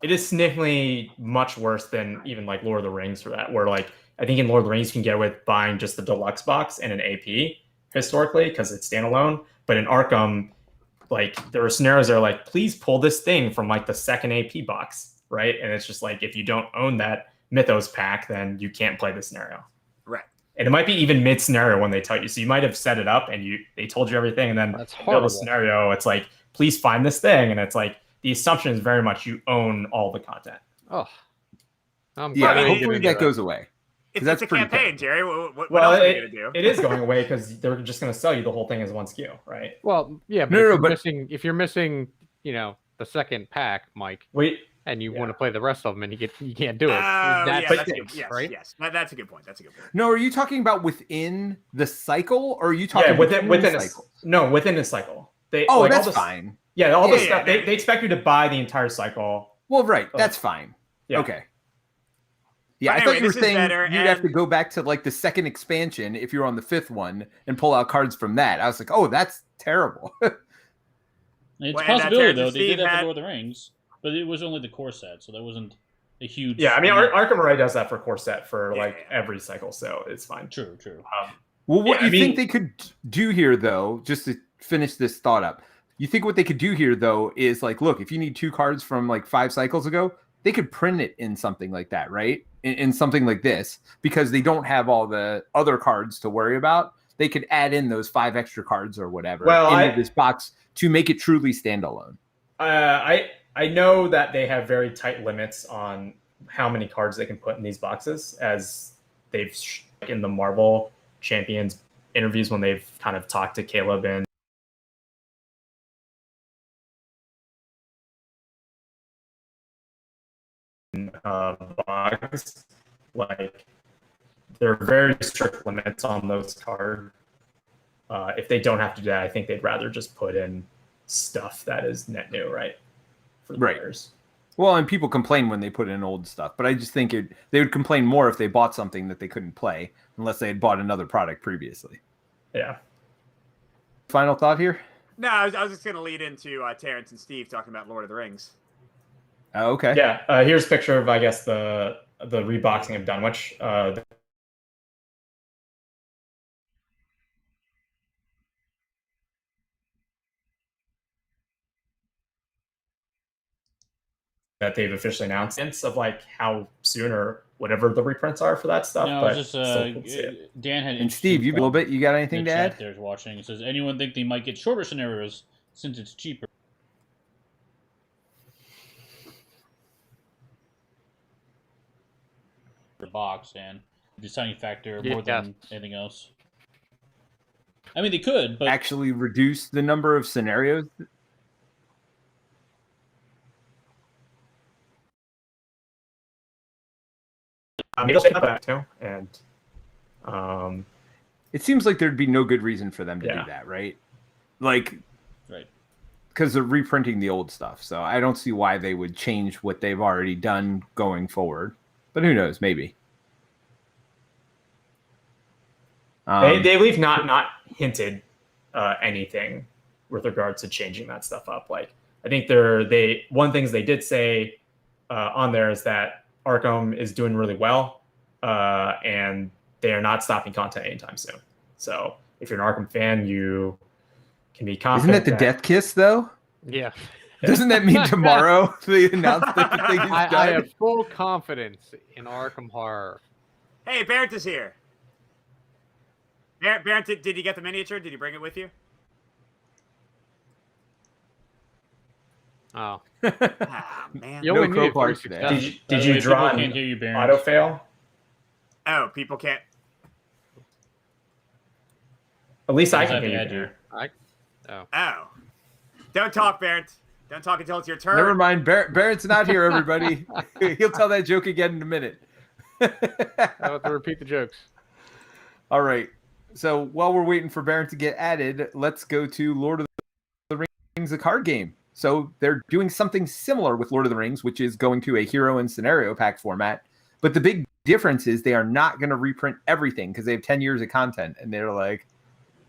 it is significantly much worse than even like Lord of the Rings for that, where like I think in Lord of the Rings you can get away with buying just the deluxe box and an AP historically because it's standalone. But in Arkham, like there are scenarios that are like, please pull this thing from like the second AP box, right? And it's just like if you don't own that Mythos pack, then you can't play the scenario. Right. And it might be even mid scenario when they tell you. So you might have set it up and they told you everything, and then That's the horrible. scenario, it's like, please find this thing, and it's like the assumption is very much you own all the content. Oh, hopefully that goes away. It's That's a pretty campaign, Jerry. What Well, else are you gonna do? it is going away because they're just going to sell you the whole thing as one SKU, right? Well, yeah, but if you're missing, the second pack, Mike, and you want to play the rest of them, and you can't do it. That's right? Yes, that's a good point. That's a good point. No, are you talking about within the cycle, or are you talking within the cycle? No, within the cycle. That's fine. Yeah, all the stuff they expect you to buy the entire cycle. Well, right, that's fine. Yeah. Okay. Yeah, I thought you were saying you'd have to go back to like the second expansion if you're on the fifth one and pull out cards from that. I was like, oh, that's terrible. It's a possibility, though. They did have the Lord of the Rings, but it was only the core set, so that wasn't a huge... Yeah, I mean, Arkham already does that for core set for every cycle, so it's fine. True. Well, what you think they could do here, though, just to finish this thought up, you think what they could do here, though, is like, look, if you need 2 cards from like 5 cycles ago, they could print it in something like that, right? In something like this, because they don't have all the other cards to worry about. They could add in those 5 extra cards or whatever into this box to make it truly standalone. I know that they have very tight limits on how many cards they can put in these boxes, as they've in the Marvel Champions interviews when they've kind of talked to Caleb and box, like there are very strict limits on those cards. If they don't have to do that, I think they'd rather just put in stuff that is net new, right? For the players. Well, and people complain when they put in old stuff, but I just think they would complain more if they bought something that they couldn't play unless they had bought another product previously. Yeah. Final thought here? No, I was just going to lead into Terrence and Steve talking about Lord of the Rings. Oh, okay. Yeah. Here's a picture of, I guess, the reboxing of Dunwich. That they've officially announced of like how soon or whatever the reprints are for that stuff. No, but just Dan had. And Steve, you a little bit. You got anything to add? There's watching. It says, anyone think they might get shorter scenarios since it's cheaper? The box and deciding factor more than anything else. I mean, they could, but actually reduce the number of scenarios. And it seems like there'd be no good reason for them to do that, right? Like, right? Because they're reprinting the old stuff, so I don't see why they would change what they've already done going forward. But who knows? Maybe they leave not hinted anything with regards to changing that stuff up. Like, I think one things they did say on there is that Arkham is doing really well, and they are not stopping content anytime soon. So if you're an Arkham fan, you can be confident. Isn't that the death kiss, though? Yeah. Doesn't that mean tomorrow they announce that the thing is done? I have full confidence in Arkham Horror. Hey, Barrett is here. Barrett, did you get the miniature? Did you bring it with you? Oh. Man. You no only need crowbars today. Did you draw an auto fail? Oh, people can't. At least I can hear you. Oh. Don't talk, Barrett. Don't talk until it's your turn. Never mind. Barrett's not here, everybody. He'll tell that joke again in a minute. I'll have to repeat the jokes. All right. So while we're waiting for Barrett to get added, let's go to Lord of the Rings, a card game. So they're doing something similar with Lord of the Rings, which is going to a hero and scenario pack format. But the big difference is they are not going to reprint everything because they have 10 years of content. And they're like,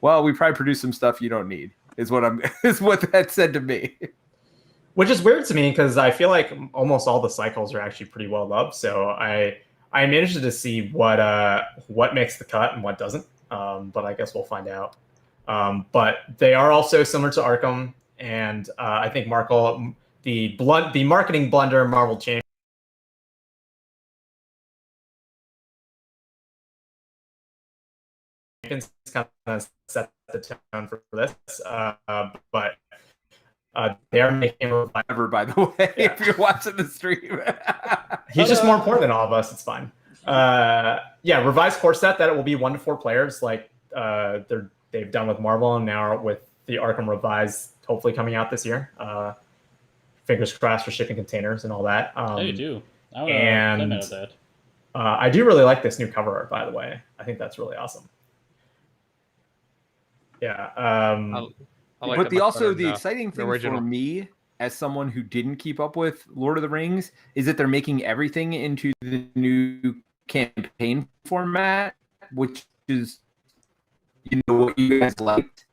well, we probably produce some stuff you don't need. Is what that said to me. Which is weird to me because I feel like almost all the cycles are actually pretty well loved. So I'm interested to see what makes the cut and what doesn't. But I guess we'll find out. But they are also similar to Arkham, and I think Markle, the marketing blunder Marvel Champions kind of set the tone for this. But they are making Ever, by the way, if you're watching the stream. He's just more important than all of us. It's fine. Revised core set that it will be 1 to 4 players, like they've done with Marvel, and now with the Arkham Revised hopefully coming out this year. Fingers crossed for shipping containers and all that. You do. That. I do really like this new cover art, by the way. I think that's really awesome. Yeah. I like but the the exciting thing original. for me, as someone who didn't keep up with Lord of the Rings, is that they're making everything into the new campaign format, which is, what you guys liked.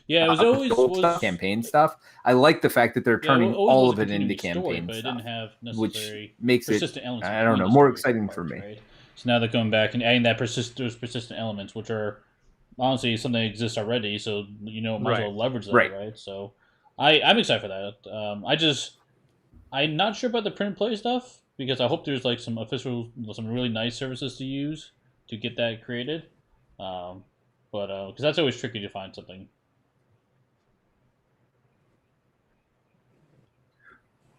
Yeah, it was always campaign stuff. I like the fact that they're turning all of it into campaign story, but stuff, it didn't have which necessary makes it, persistent elements. I don't know, more exciting for me. Right? So now they're coming back and adding those persistent elements, which are honestly something that exists already. So might as well leverage that, right? So I'm excited for that. I'm not sure about the print and play stuff because I hope there's like some really nice services to use to get that created. But because that's always tricky to find something.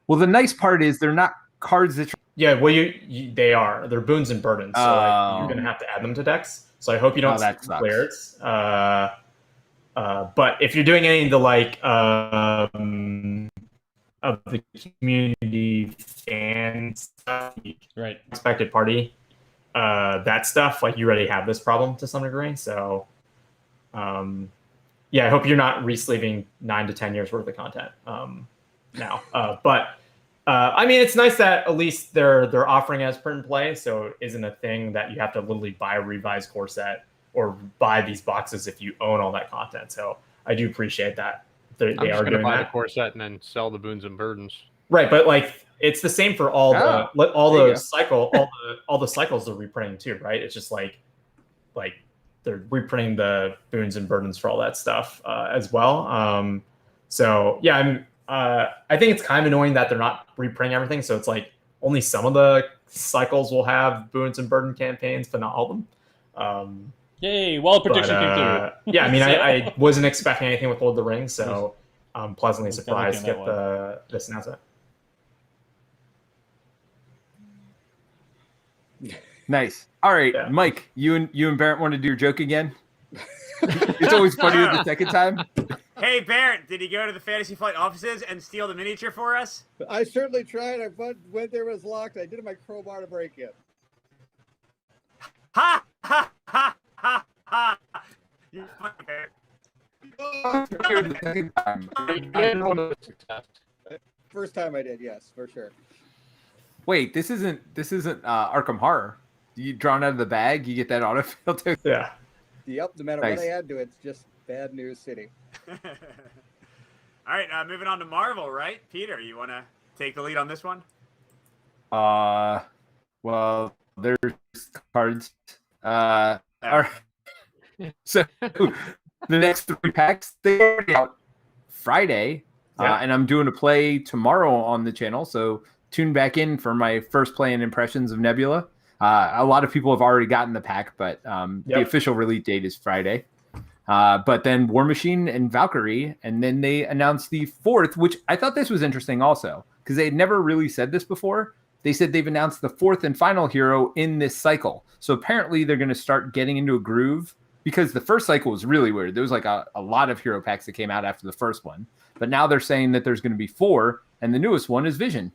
Well, the nice part is they're not cards that. Yeah, well, they are. They're boons and burdens, so you're gonna have to add them to decks. So I hope you don't see clears. But if you're doing any of the of the community fan stuff, right? Expected party, that stuff, like you already have this problem to some degree. So, I hope you're not re-sleeving 9 to 10 years worth of content now. But I mean, it's nice that at least they're offering as print and play, so it isn't a thing that you have to literally buy a revised core set or buy these boxes if you own all that content. So I do appreciate that they are going to doing buy that. the core set and then sell the boons and burdens. Right, but like it's the same for all the cycles they're reprinting too, right? It's just like they're reprinting the boons and burdens for all that stuff as well. So yeah, I think it's kind of annoying that they're not reprinting everything. So it's like only some of the cycles will have boons and burden campaigns, but not all of them. Yay! Well, prediction came through. Yeah, I mean, I wasn't expecting anything with Lord of the Rings, so I'm pleasantly surprised to get this announcement. Nice. All right, yeah. Mike, you and Barrett want to do your joke again? It's always funnier the second time. Hey, Barrett, did he go to the Fantasy Flight offices and steal the miniature for us? I certainly tried. I went there, it was locked. I did my crowbar to break it. Ha! Ha! Ha! Ha! Ha! You're funny, Barrett. First time I did, yes, for sure. Wait, this isn't Arkham Horror. You drawn out of the bag, you get that autofill too. Yeah. Yep, no matter what I add to it, it's just Bad News City. All right, moving on to Marvel, right? Peter, you want to take the lead on this one? Well, there's cards. So the next 3 packs, they're out Friday, and I'm doing a play tomorrow on the channel, so tune back in for my first play and impressions of Nebula. A lot of people have already gotten the pack, but the official release date is Friday. But then War Machine and Valkyrie, and then they announced the 4th, which I thought this was interesting also, because they had never really said this before. They said they've announced the 4th and final hero in this cycle. So apparently they're going to start getting into a groove, because the first cycle was really weird. There was like a lot of hero packs that came out after the first one. But now they're saying that there's going to be 4, and the newest one is Vision.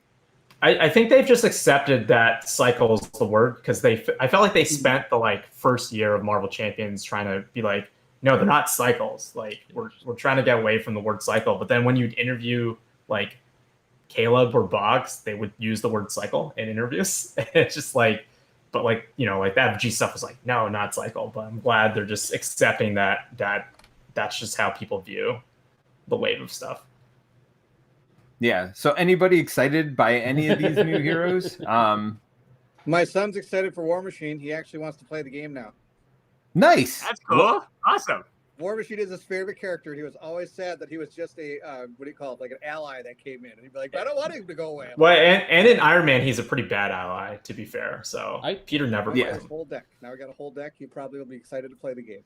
I think they've just accepted that cycle is the word, because I felt like they spent the first year of Marvel Champions trying to be like, no, they're not cycles. Like we're trying to get away from the word cycle. But then when you'd interview like Caleb or Boggs, they would use the word cycle in interviews. It's just like, but like the FFG stuff was like, no, not cycle. But I'm glad they're just accepting that that's just how people view the wave of stuff. Yeah. So anybody excited by any of these new heroes? My son's excited for War Machine. He actually wants to play the game now. Nice. That's cool. Awesome. War Machine is his favorite character. He was always sad that he was just a what do you call it, like an ally that came in, and he'd be like, I don't want him to go away. Well, and in Iron Man, he's a pretty bad ally, to be fair. So Peter never He plays has a him. whole deck. Now we got a whole deck. You probably will be excited to play the game.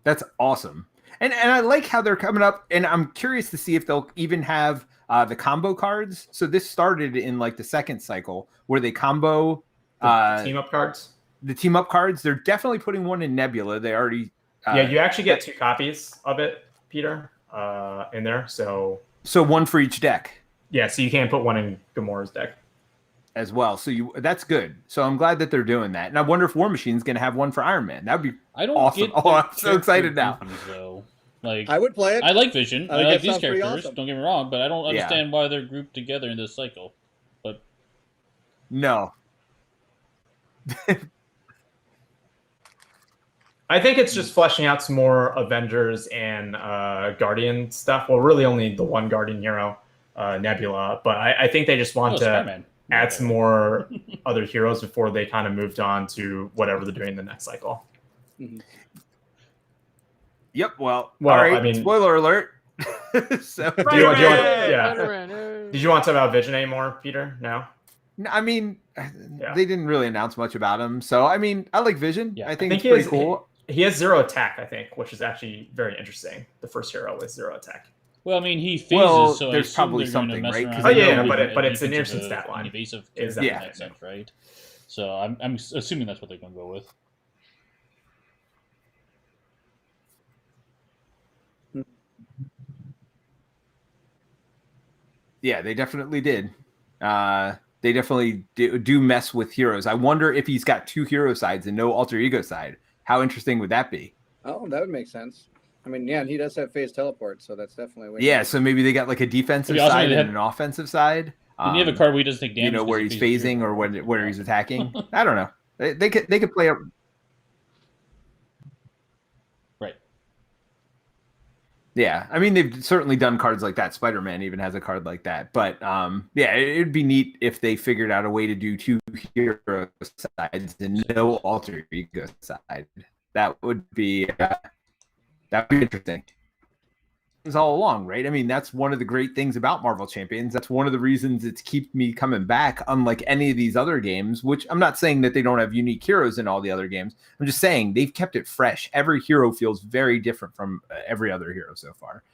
That's awesome. And I like how they're coming up, and I'm curious to see if they'll even have the combo cards. So this started in like the second cycle where they combo The team up cards. The team up cards. They're definitely putting one in Nebula. They already yeah, you actually get 2 copies of it, Peter, in there. So one for each deck. Yeah, so you can put one in Gamora's deck as well. So that's good. So I'm glad that they're doing that. And I wonder if War Machine's going to have one for Iron Man. That'd be awesome. I'm so excited now. Though. Like, I would play it. I like Vision. I like these characters. Awesome. Don't get me wrong, but I don't understand why they're grouped together in this cycle. But no. I think it's just fleshing out some more Avengers and Guardian stuff. Well, really only the one Guardian hero, Nebula. But I think they just want to add some more other heroes before they kind of moved on to whatever they're doing in the next cycle. Mm-hmm. Yep. Well, all right. I mean, spoiler alert. So, did you want to talk about Vision anymore, Peter? No. I mean, they didn't really announce much about him. So, I mean, I like Vision. Yeah. I think it's pretty cool. He has 0 attack, I think, which is actually very interesting. The first hero with 0 attack. Well, I mean, he phases, so there's probably something, right? Oh yeah, but it's an instant stat line. Evasive exactly. In that sense, right? So I'm assuming that's what they're going to go with. Yeah, they definitely did. They definitely do mess with heroes. I wonder if he's got 2 hero sides and no alter ego side. How interesting would that be? Oh, that would make sense. I mean, yeah, and he does have phase teleport, so that's definitely so maybe they got like a defensive side and an offensive side. And you have a card where he doesn't take damage. You know, where he's phasing or where he's attacking. I don't know. They could play a right. Yeah, I mean, they've certainly done cards like that. Spider-Man even has a card like that. But yeah, it'd be neat if they figured out a way to do 2 hero sides and no alter ego side. That would be interesting. It's all along, right? I mean, that's one of the great things about Marvel Champions. That's one of the reasons it's kept me coming back, unlike any of these other games, which I'm not saying that they don't have unique heroes in all the other games. I'm just saying they've kept it fresh. Every hero feels very different from every other hero so far.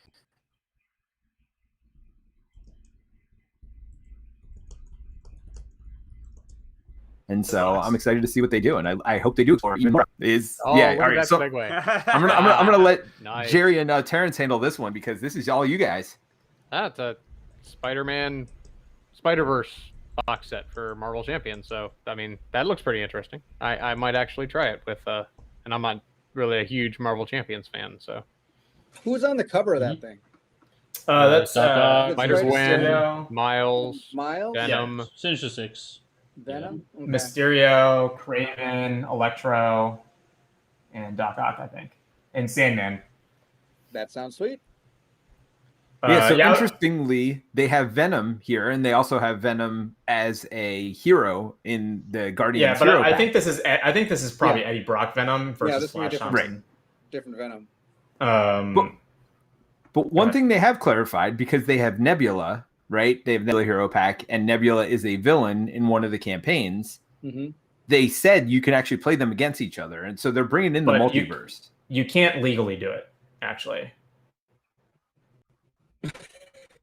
And so I'm excited to see what they do, and I hope they do it for even more. All right. So I'm gonna let Jerry and Terrence handle this one because this is all you guys. That's a Spider-Man Spider-Verse box set for Marvel Champions. So I mean, that looks pretty interesting. I might actually try it with and I'm not really a huge Marvel Champions fan. So who's on the cover of that thing? That's Spider-Gwen, Miles, Venom, Sinister Six. Venom, okay. Mysterio, Kraven, Electro, and Doc Ock, I think, and Sandman. That sounds sweet. Interestingly, they have Venom here, and they also have Venom as a hero in the Guardians. Yeah, but I think this is probably Eddie Brock Venom versus Flash Thompson. Different Venom. But one thing they have clarified, because they have Nebula. Right, they have Nebula Hero Pack, and Nebula is a villain in one of the campaigns. Mm-hmm. They said you can actually play them against each other, and so they're bringing in the multiverse. You can't legally do it, actually.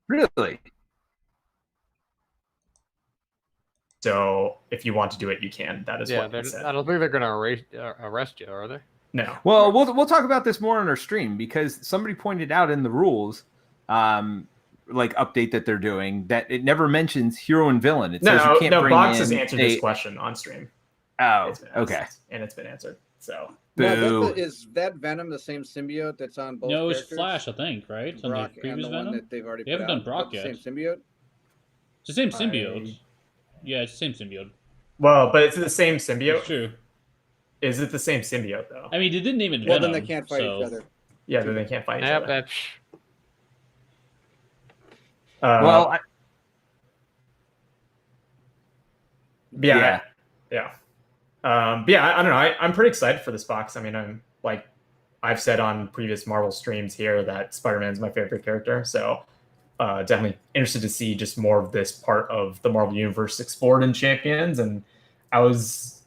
Really? So if you want to do it, you can. That is what they said. I don't think they're going to arrest you, are they? No. Well, we'll talk about this more on our stream because somebody pointed out in the rules. Like update that they're doing that it never mentions hero and villain. It says you can't bring Box in has answered this question on stream. Oh, okay. And it's been answered. So is that Venom the same symbiote that's on both? No, it's characters? Flash, I think, right? It's Brock on the previous and the Venom. one that they've already they haven't done Brock yet. yet. Same symbiote. It's the same symbiote. Yeah, it's the same symbiote. Well, but it's the same symbiote. It's true. Is it the same symbiote though? I mean, they didn't name it Well, Venom. then they can't fight each other. Yeah, then they can't fight each Yep, other. that's Well, yeah. But yeah, I don't know. I'm pretty excited for this box. I mean, I'm like I've said on previous Marvel streams here that Spider-Man's my favorite character. So definitely interested to see just more of this part of the Marvel Universe explored in Champions. And I was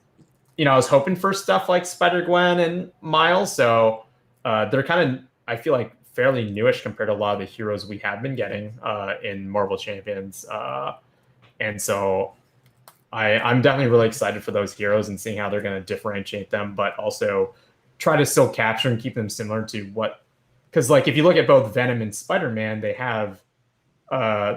hoping for stuff like Spider-Gwen and Miles. So they're kind of, I feel like, fairly newish compared to a lot of the heroes we have been getting in Marvel Champions. And so I'm definitely really excited for those heroes and seeing how they're going to differentiate them, but also try to still capture and keep them similar to what, because like if you look at both Venom and Spider-Man, they have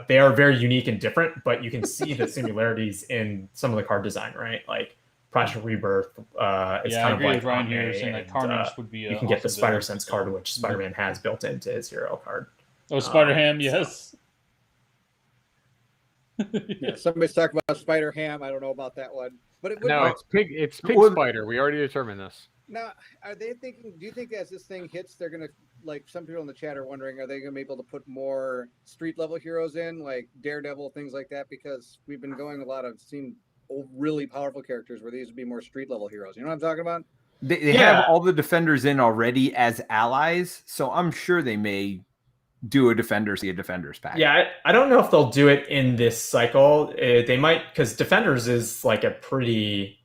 they are very unique and different, but you can see the similarities in some of the card design, right? Like Project Rebirth is I kind of agree like with Ryan here Omni, saying that and, Carnage would be you can get the awesome Spider villain, Sense so- card, which Spider-Man has built into his hero card. Oh, Spider-Ham, yes. Yeah, somebody's talking about Spider-Ham. I don't know about that one, but it would no, be, it's Pig Well- Spider. We already determined this. now. Are they thinking? Do you think as this thing hits, they're gonna, like, some people in the chat are wondering, are they gonna be able to put more street level heroes in, like Daredevil, things like that? Because we've been going a lot of really powerful characters where these would be more street level heroes. You know what I'm talking about? they have all the defenders in already as allies, so I'm sure they may do a defenders pack. Yeah, I don't know if they'll do it in this cycle. They might, because Defenders is like a pretty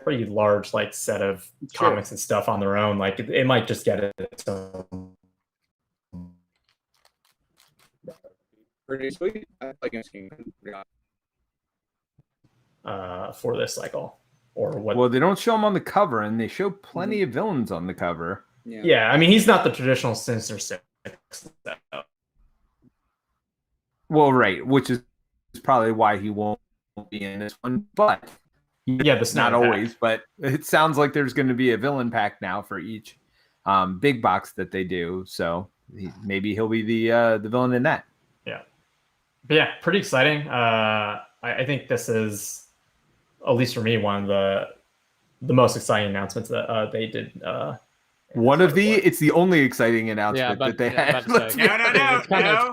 large like set of Sure. comics and stuff on their own. Like it might just get its own. Pretty sweet. I like it. For this cycle, or what? Well, they don't show him on the cover, and they show plenty of villains on the cover. Yeah, I mean he's not the traditional Sinister Six. Well, right, which is probably why he won't be in this one. But Yeah, the it's not Snow pack. always. But it sounds like there's going to be a villain pack now for each big box that they do. So maybe he'll be the villain in that. But yeah, pretty exciting. I think this is, at least for me, one of the most exciting announcements that they did. It's the only exciting announcement that they had. No, It's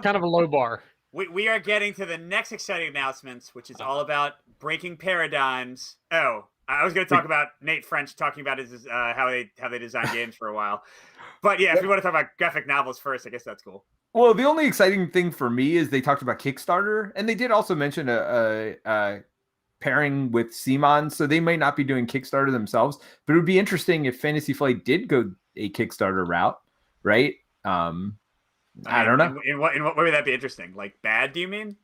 kind of a low bar. We are getting to the next exciting announcements, which is all about breaking paradigms. Oh, I was going to talk about Nate French talking about his how they design games for a while. But yeah, if we want to talk about graphic novels first, I guess that's cool. Well, the only exciting thing for me is they talked about Kickstarter, and they did also mention a pairing with Simon, so they may not be doing Kickstarter themselves, but it would be interesting if Fantasy Flight did go a Kickstarter route, right? I don't know. In what way would that be interesting? Like bad, do you mean?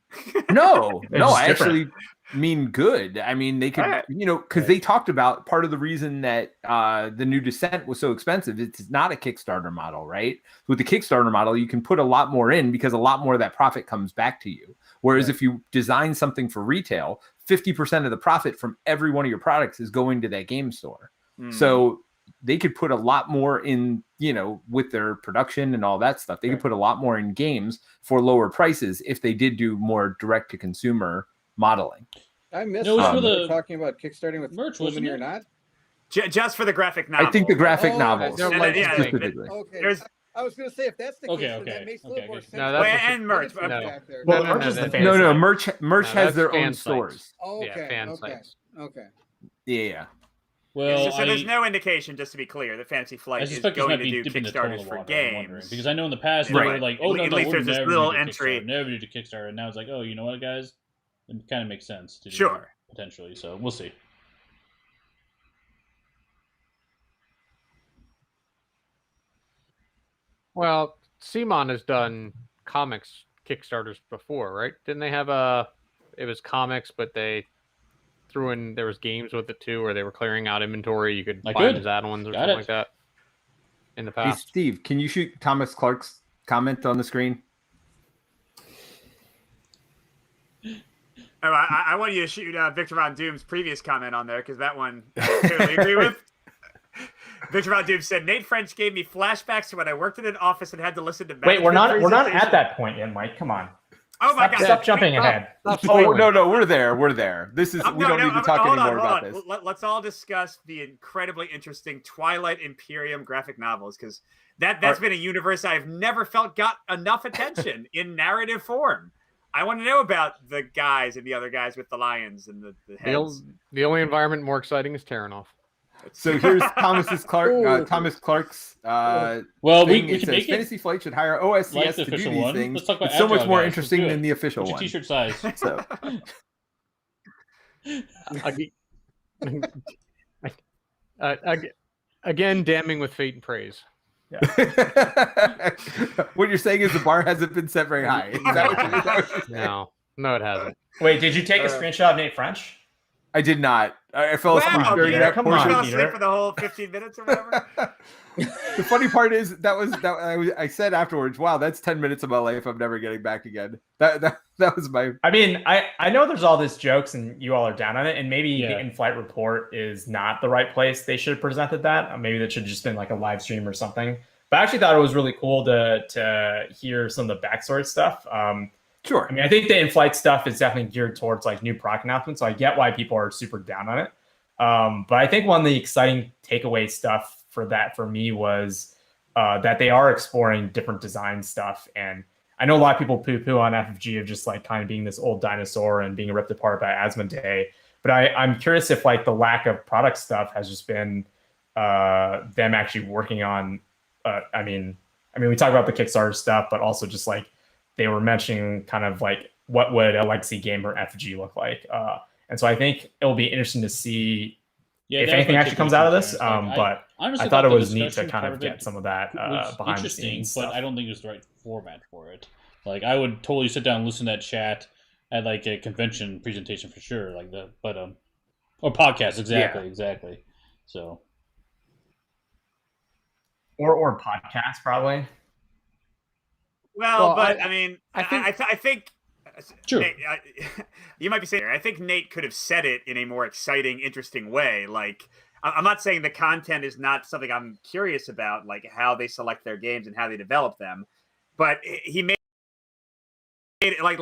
No, It's I different. actually mean good. I mean, they could, Alright. because they talked about part of the reason that the new Descent was so expensive. It's not a Kickstarter model, right? With the Kickstarter model, you can put a lot more in because a lot more of that profit comes back to you. Whereas if you design something for retail, 50% of the profit from every one of your products is going to that game store. So they could put a lot more in, with their production and all that stuff. They could put a lot more in games for lower prices if they did do more direct to consumer modeling. I missed No, it's for they were the talking about kickstarting with merch, wasn't Lumini or it? not. Just for the graphic novel. I think the graphic Oh, novels they're like- yeah, specifically. Okay. There's- I was going to say, if that's the case, Okay, then okay, that makes a okay, little more okay. sense. No, that's and merch. What is No. back there? Well, No, merch is the that- fantasy. No, merch No, has that's their fan own sites. stores. Okay. Yeah, fan okay. sites. Okay. Yeah. Well, so there's no indication, just to be clear, that Fantasy I Flight is suspect this going might to be do dipping the toe in Kickstarters the for water. I'm wondering. games. Because I know in the past they Right. were like, "Oh no, At no, least we're there's this never little gonna do entry. Kickstarter, never do Kickstarter." And now it's like, "Oh, you know what, guys? It kind of makes sense to do Sure. potentially." So we'll see. Well, Simon has done comics Kickstarters before, right? Didn't they have it was comics, but they threw in, there was games with it too, where they were clearing out inventory. You could Like buy them good. as add-ons or Got something it. like that in the Hey, past. Steve, can you shoot Thomas Clark's comment on the screen? Oh, I want you to shoot Victor Von Doom's previous comment on there, because that one I totally agree with. Victor Von Doom said, Nate French gave me flashbacks to when I worked in an office and had to listen to Wait, we're not management at presentation." that point yet, Mike. Come on. Oh my Stop, god! stop jumping ahead. Stop Oh spoiling. no, we're there. This is we don't need to talk hold anymore on. about this. Let's all discuss the incredibly interesting Twilight Imperium graphic novels, because That's been a universe I've never felt got enough attention in narrative form. I want to know about the guys and the other guys with the lions and the heads. The only environment more exciting is Terranoff. So here's Thomas Clark's Well, thing. we It can says make it Fantasy Flight should hire OSCS like the to do official these one. things. Let's talk about It's so much Agile, more guys. interesting Let's do than it. the official What's your one. t-shirt size? So Again, damning with fate and praise. what you're saying is the bar hasn't been set very high. Is that what you're saying? No, it hasn't. Wait, did you take a screenshot of Nate French? I did not. I fell asleep Wow, during Peter, that you portion. fell asleep for the whole 15 minutes or whatever. The funny part is I said afterwards, wow, that's 10 minutes of my life I'm never getting back again. That was my. I mean, I know there's all these jokes and you all are down on it, and maybe Yeah. the in-flight report is not the right place they should have presented that. Or maybe that should have just been like a live stream or something. But I actually thought it was really cool to hear some of the backstory stuff. Sure. I mean, I think the in-flight stuff is definitely geared towards like new product announcements, so I get why people are super down on it. But I think one of the exciting takeaway stuff for me was that they are exploring different design stuff. And I know a lot of people poo-poo on FFG of just like kind of being this old dinosaur and being ripped apart by Asmodee. But I'm curious if like the lack of product stuff has just been them actually working on. I mean, we talk about the Kickstarter stuff, but also just like they were mentioning kind of like what would a legacy game or FFG look like. And so I think it'll be interesting to see if anything actually comes out of this. But I thought it was neat to kind of get some of that behind the scenes but stuff. I don't think it was the right format for it. Like, I would totally sit down and listen to that chat at like a convention presentation for sure, like that. But or podcast, exactly. So, or podcast probably. Well, but I mean, I think Sure. Nate, you might be saying, I think Nate could have said it in a more exciting, interesting way. Like, I'm not saying the content is not something I'm curious about, like how they select their games and how they develop them, but he made it like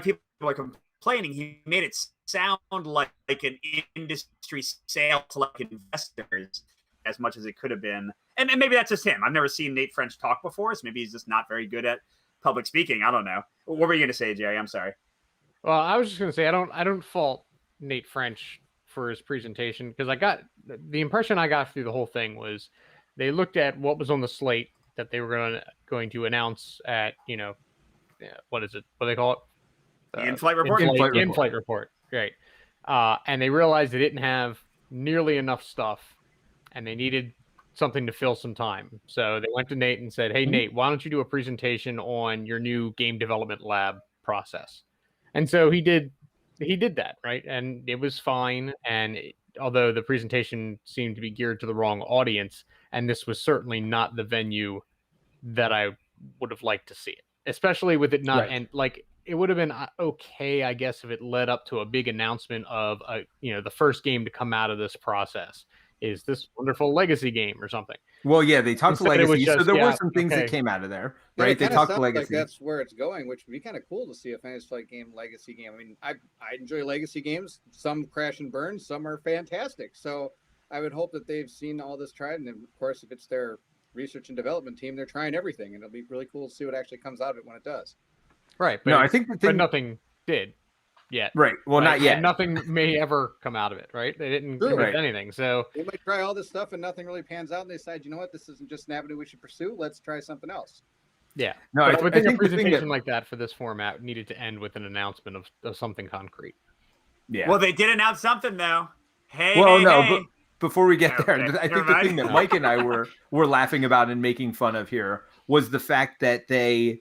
people are complaining. He made it sound like an industry sale to like investors as much as it could have been. And maybe that's just him. I've never seen Nate French talk before, so maybe he's just not very good at public speaking. I don't know. What were you going to say, Jerry? I'm sorry. Well, I was just going to say I don't fault Nate French for his presentation, because I got the impression I got through the whole thing was they looked at what was on the slate that they were going to announce at, what is it? What do they call it? The in-flight report? In-flight report. Right. And they realized they didn't have nearly enough stuff and they needed something to fill some time. So they went to Nate and said, hey, Nate, why don't you do a presentation on your new game development lab process? And so he did that, right? And it was fine. And although the presentation seemed to be geared to the wrong audience, and this was certainly not the venue that I would have liked to see it, especially with it not, Right. and like, it would have been okay, I guess, if it led up to a big announcement of the first game to come out of this process is this wonderful legacy game or something. Well, yeah, they talked to Instead, it was Legacy, so just, there were yeah, some things okay. that came out of there, Yeah, right? it They kinda talked to sounds Legacy. like that's where it's going, which would be kind of cool to see a Fantasy Flight game, legacy game. I mean, I enjoy legacy games. Some crash and burn, some are fantastic. So I would hope that they've seen all this tried, and then, of course, if it's their research and development team, they're trying everything, and it'll be really cool to see what actually comes out of it when it does. Right. But No, I think the but thing, nothing did yet. right? Well, right? not yet. And nothing may ever come out of it, right? They didn't True. commit Right. anything. So They might try all this stuff, and nothing really pans out, and they decide, you know what, this isn't just an avenue we should pursue. Let's try something else. yeah. No, But I would think a the thing presentation that, like that for this format needed to end with an announcement of something concrete. yeah. Well, they did announce something, though. Hey, Well, hey, no, hey. but before we get there, Okay, I never think the mind. thing that Mike and I were laughing about and making fun of here was the fact that they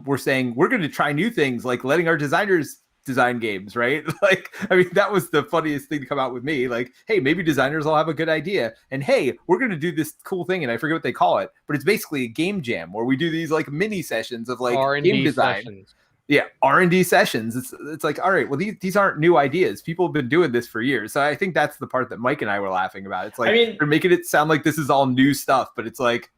were saying we're going to try new things, like letting our designers design games, right? Like, I mean, that was the funniest thing to come out with me. Like, hey, maybe designers will have a good idea, and hey, we're going to do this cool thing, and I forget what they call it, but it's basically a game jam where we do these like mini sessions of like R&D game design. sessions. Yeah, R&D sessions. It's like, all right, well, these aren't new ideas. People have been doing this for years. So I think that's the part that Mike and I were laughing about. It's like, I mean, they're making it sound like this is all new stuff, but it's like,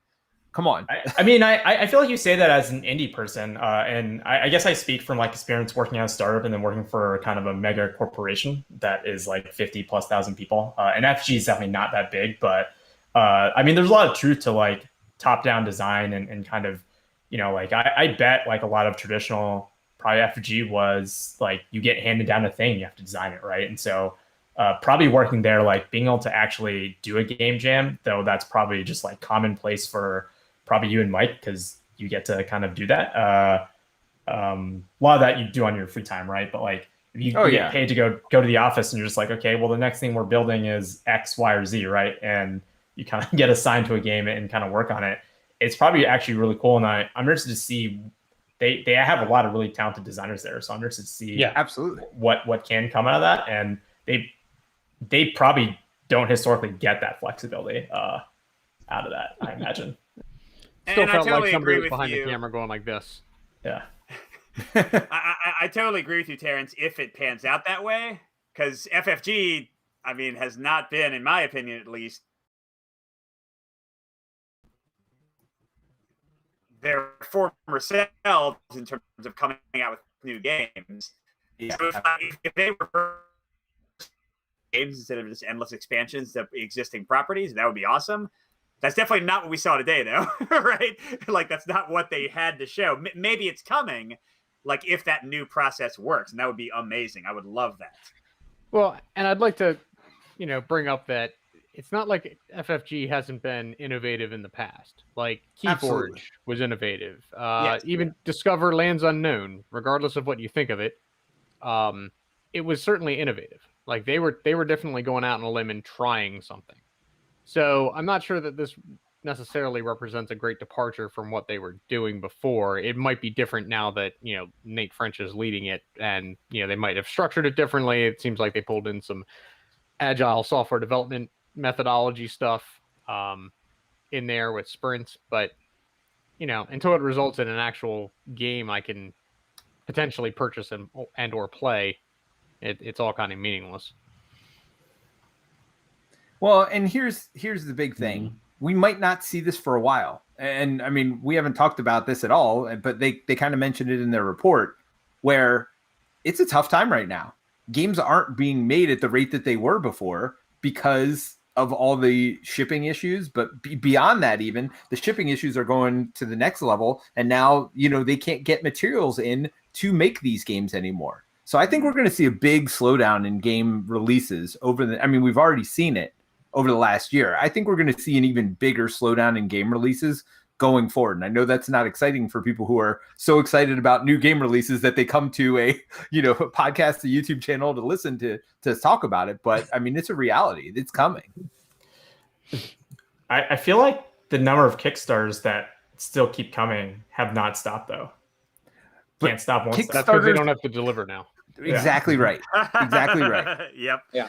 come on. I feel like you say that as an indie person, and I guess I speak from like experience working at a startup and then working for kind of a mega corporation that is like 50,000+ people. And FFG is definitely not that big, but I mean, there's a lot of truth to like top-down design and kind of, like I bet like a lot of traditional probably FFG was like you get handed down a thing, you have to design it, right? And so probably working there, like being able to actually do a game jam, though that's probably just like commonplace for probably you and Mike because you get to kind of do that. A lot of that you do on your free time, right? But like if you get paid to go to the office and you're just like, okay, well the next thing we're building is X, Y, or Z, right? And you kind of get assigned to a game and kind of work on it. It's probably actually really cool, and I'm interested to see. They have a lot of really talented designers there, so I'm interested to see absolutely what can come out of that. And they probably don't historically get that flexibility out of that, I imagine. Still felt totally like somebody was agree behind with the you. camera going like this. Yeah. I totally agree with you, Terrence, if it pans out that way, because FFG, I mean, has not been, in my opinion at least, their former selves in terms of coming out with new games. Yeah. So if they were games instead of just endless expansions of existing properties, that would be awesome. That's definitely not what we saw today, though, right? Like, that's not what they had to show. Maybe it's coming, like, if that new process works, and that would be amazing. I would love that. Well, and I'd like to, bring up that it's not like FFG hasn't been innovative in the past. Like Keyforge was innovative. Even Discover Lands Unknown, regardless of what you think of it, it was certainly innovative. Like they were definitely going out on a limb and trying something. So I'm not sure that this necessarily represents a great departure from what they were doing before. It might be different now that, Nate French is leading it, and, they might have structured it differently. It seems like they pulled in some agile software development methodology stuff in there with sprints, but until it results in an actual game I can potentially purchase and or play, it's all kind of meaningless. Well, and here's the big thing. We might not see this for a while. And I mean, we haven't talked about this at all, but they kind of mentioned it in their report, where it's a tough time right now. Games aren't being made at the rate that they were before because of all the shipping issues, but beyond that, even the shipping issues are going to the next level. And now, they can't get materials in to make these games anymore. So I think we're going to see a big slowdown in game releases we've already seen it over the last year. I think we're going to see an even bigger slowdown in game releases going forward. And I know that's not exciting for people who are so excited about new game releases that they come to a podcast, a YouTube channel to listen to talk about it. But I mean, it's a reality. It's coming. I feel like the number of Kickstarters that still keep coming have not stopped, though. Can't stop once. That's because they don't have to deliver now. Exactly right. Exactly right. Yep. Yeah.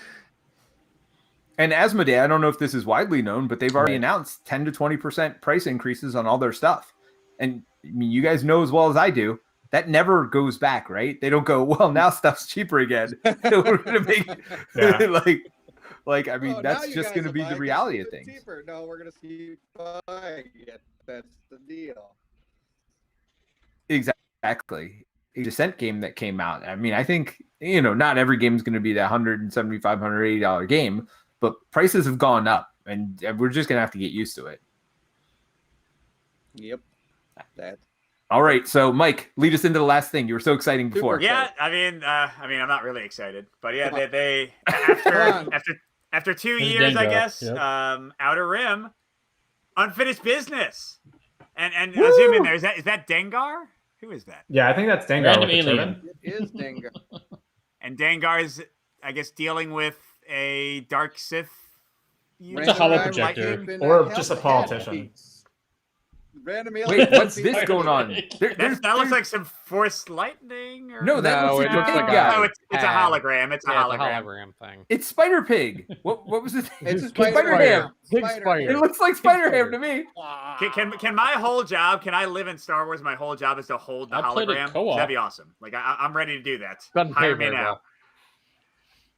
And Asmodee, I don't know if this is widely known, but they've already announced 10 to 20% price increases on all their stuff. And I mean, you guys know as well as I do, that never goes back, right? They don't go, well, now stuff's cheaper again. So we're going to make I mean, that's just going to be the reality of things. Cheaper. No, we're going to see buying it. That's the deal. Exactly. A Descent game that came out. I mean, I think, not every game is going to be that $175, $180 game, but prices have gone up, and we're just going to have to get used to it. Yep. That. All right. So, Mike, lead us into the last thing. You were so exciting before. Yeah, I mean, I'm not really excited, but yeah, they after 2 years, I guess, Outer Rim, unfinished business, and zoom in there. Is that Dengar? Who is that? Yeah, I think that's Dengar. Random alien. It is Dengar. And Dengar is, I guess, dealing with a dark Sith. It's a hollow projector. Or just a politician. Random Wait, alien. what's this going on? That looks like some Force lightning. Or... No, that looks it looks like like a guy. Oh, it's a hologram. It's a hologram. It's a hologram thing. It's Spider Pig. What was it? It's Spider-Ham. Pig Spider. Spider. It looks like Spider-Ham to me. Can my whole job? Can I live in Star Wars? My whole job is to hold the I played it hologram. co-op. That'd be awesome. Like I'm ready to do that. Doesn't Hire pay me very now. well.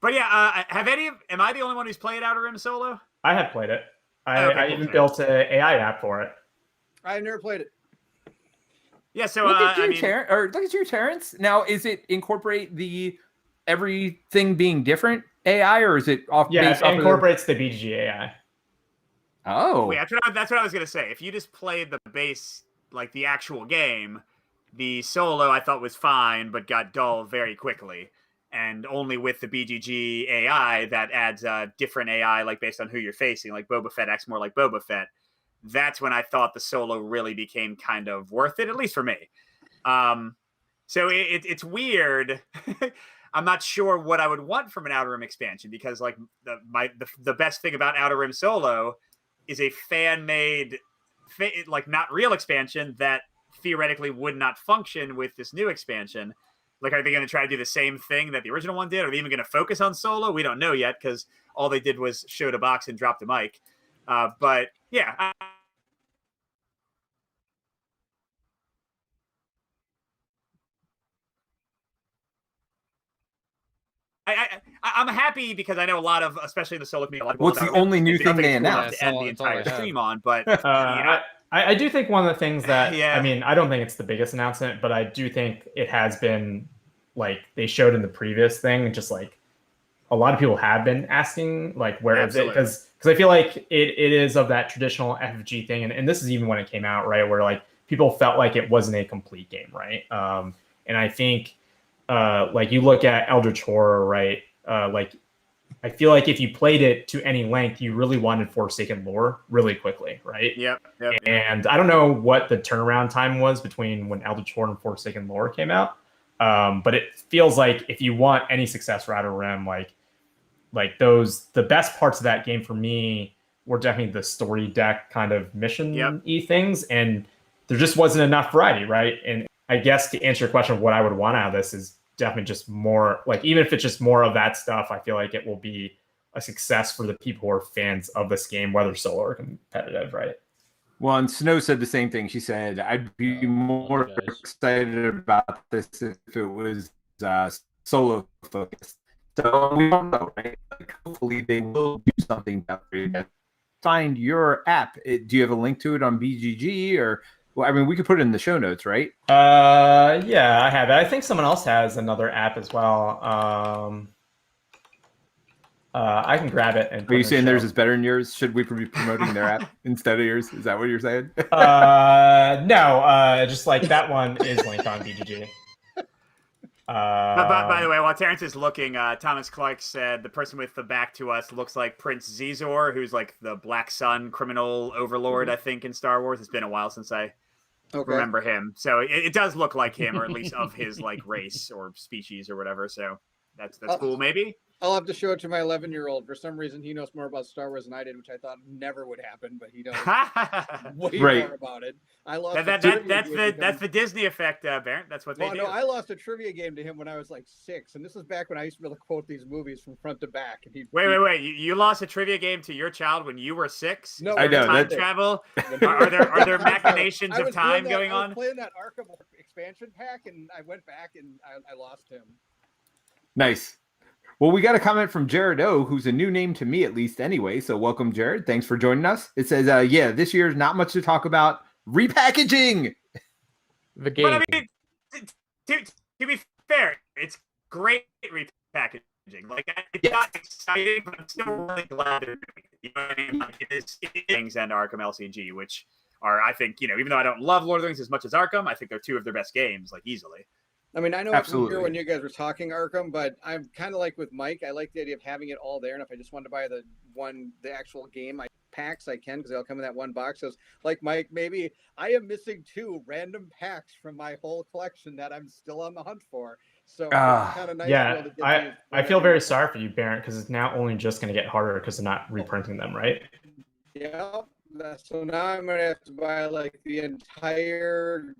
But yeah, am I the only one who's played Outer Rim solo? I have played it. I Okay, even built an AI app for it. I never played it. Yeah, so Look at you, Terrence. Now, is it incorporate the everything being different AI, or is it off? Yeah, based it off incorporates the BGG AI. Oh, Wait, that's what I was gonna say. If you just played the base, like the actual game, the solo I thought was fine, but got dull very quickly. And only with the BGG AI that adds different AI, like based on who you're facing, like Boba Fett acts more like Boba Fett. That's when I thought the solo really became kind of worth it, at least for me. So it's weird. I'm not sure what I would want from an Outer Rim expansion because like the best thing about Outer Rim Solo is a fan-made, like not real expansion that theoretically would not function with this new expansion. Like, are they going to try to do the same thing that the original one did? Are they even going to focus on Solo? We don't know yet because all they did was show the box and drop the mic. But yeah. I'm happy because I know a lot of, especially in the solo community. What's the only new thing they announced? To end the entire stream on, but I do think one of the things that Yeah. I mean, I don't think it's the biggest announcement, but I do think it has been like they showed in the previous thing, just like a lot of people have been asking like where is it, because I feel like it is of that traditional FFG thing, and this is even when it came out, right, where like people felt like it wasn't a complete game, right? And I think like you look at Eldritch Horror, right? Like I feel like if you played it to any length, you really wanted Forsaken lore really quickly, right? Yep. And I don't know what the turnaround time was between when Eldritch Horror and Forsaken lore came out, but it feels like if you want any success for Outer Rim, like those, the best parts of that game for me were definitely the story deck kind of mission-y things, and there just wasn't enough variety, right? And I guess to answer your question of what I would want out of this is definitely just more, like even if it's just more of that stuff, I feel like it will be a success for the people who are fans of this game, whether solo or competitive, right? Well, and Snow said the same thing. She said, I'd be more excited about this if it was solo focused. So we don't know, right? Like, hopefully they will do something about it. Find your app. Do you have a link to it on BGG or? Well, I mean, we could put it in the show notes, right? Yeah, I have it. I think someone else has another app as well. I can grab it. And are you saying theirs is better than yours? Should we be promoting their app instead of yours? Is that what you're saying? No, just like that one is linked on BGG. By the way, while Terrence is looking, Thomas Clark said the person with the back to us looks like Prince Zizor, who's like the Black Sun criminal overlord, I think, in Star Wars. It's been a while since I remember him. So it does look like him, or at least of his like race or species or whatever. So that's cool, maybe. I'll have to show it to my 11-year-old. For some reason, he knows more about Star Wars than I did, which I thought never would happen, but he knows way more about it. I lost. That's the Disney effect, Barrett. That's what they do. No, I lost a trivia game to him when I was like 6, and this is back when I used to be able to quote these movies from front to back. And wait! You lost a trivia game to your child when you were 6? No, I know. Time travel. Are there machinations of time going on? I was playing that Arkham expansion pack, and I went back and I lost him. Nice. Well, we got a comment from Jared O, who's a new name to me, at least anyway. So welcome, Jared. Thanks for joining us. It says, yeah, this year's not much to talk about. Repackaging the game. But I mean, to be fair, it's great repackaging. Like, it's not exciting, but I'm still really glad they're doing it. You know what I mean? Like, it is Things and Arkham LCG, which are, I think, even though I don't love Lord of the Rings as much as Arkham, I think they're two of their best games, like, easily. I mean, I know it's here when you guys were talking Arkham, but I'm kind of like with Mike. I like the idea of having it all there, and if I just wanted to buy the actual game packs, I can, because they'll come in that one box. So, like Mike, maybe I am missing 2 random packs from my whole collection that I'm still on the hunt for. So it's kind of nice. Yeah, I feel very sorry for you, Barrett, because it's now only just going to get harder because they're not reprinting them, right? Yeah. So now I'm going to have to buy like the entire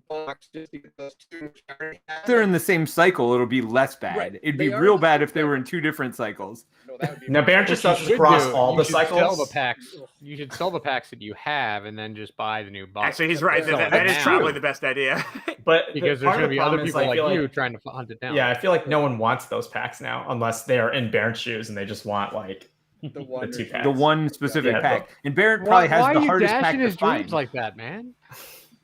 box just to get those 2. If they're in the same cycle, it'll be less bad. Right. It'd be real bad if they were in 2 different cycles. No, that would be now, Barrett just doesn't cross all the cycles. Sell the packs. You should sell the packs that you have and then just buy the new box. Actually, he's right. That is probably the best idea. But because there's going to be other people like you trying to hunt it down. Yeah, I feel like no one wants those packs now unless they are in Barrett's shoes and they just want like the 2 packs. The one specific pack. And Barrett probably has the hardest pack to find. Like that, man.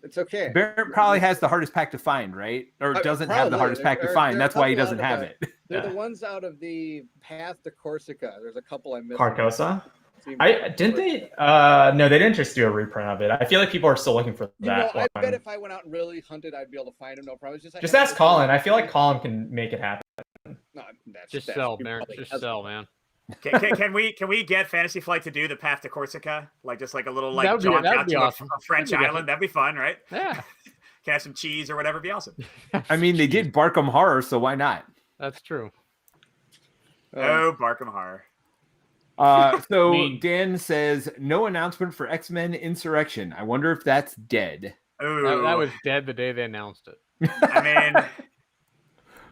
It's okay. Barrett probably has the hardest pack to find, right? Or doesn't have the hardest pack to find. That's why he doesn't have it. They're the ones out of the Path to Corsica. There's a couple I missed. Carcosa? Seemed- Didn't they? No, they didn't just do a reprint of it. I feel like people are still looking for You know, that I bet one. if I went out and really hunted, I'd be able to find him. No problem. It's just I Just haven't ask looked Colin. at I feel like it. Colin can make it happen. No, that's Just that's- sell, he man. probably Just has sell, it. man. Can we get Fantasy Flight to do the Path to Corsica, like just like a little like That'd be- jaunt that'd out be to awesome. a French That'd be island? That'd be fun, right? Yeah. Can have some cheese or whatever. Be awesome. I mean, they did Barkham Horror, so why not? That's true. Oh, Barkham Horror. So I mean- Dan says no announcement for X-Men Insurrection. I wonder if that's dead. Ooh, That was dead the day they announced it. I mean,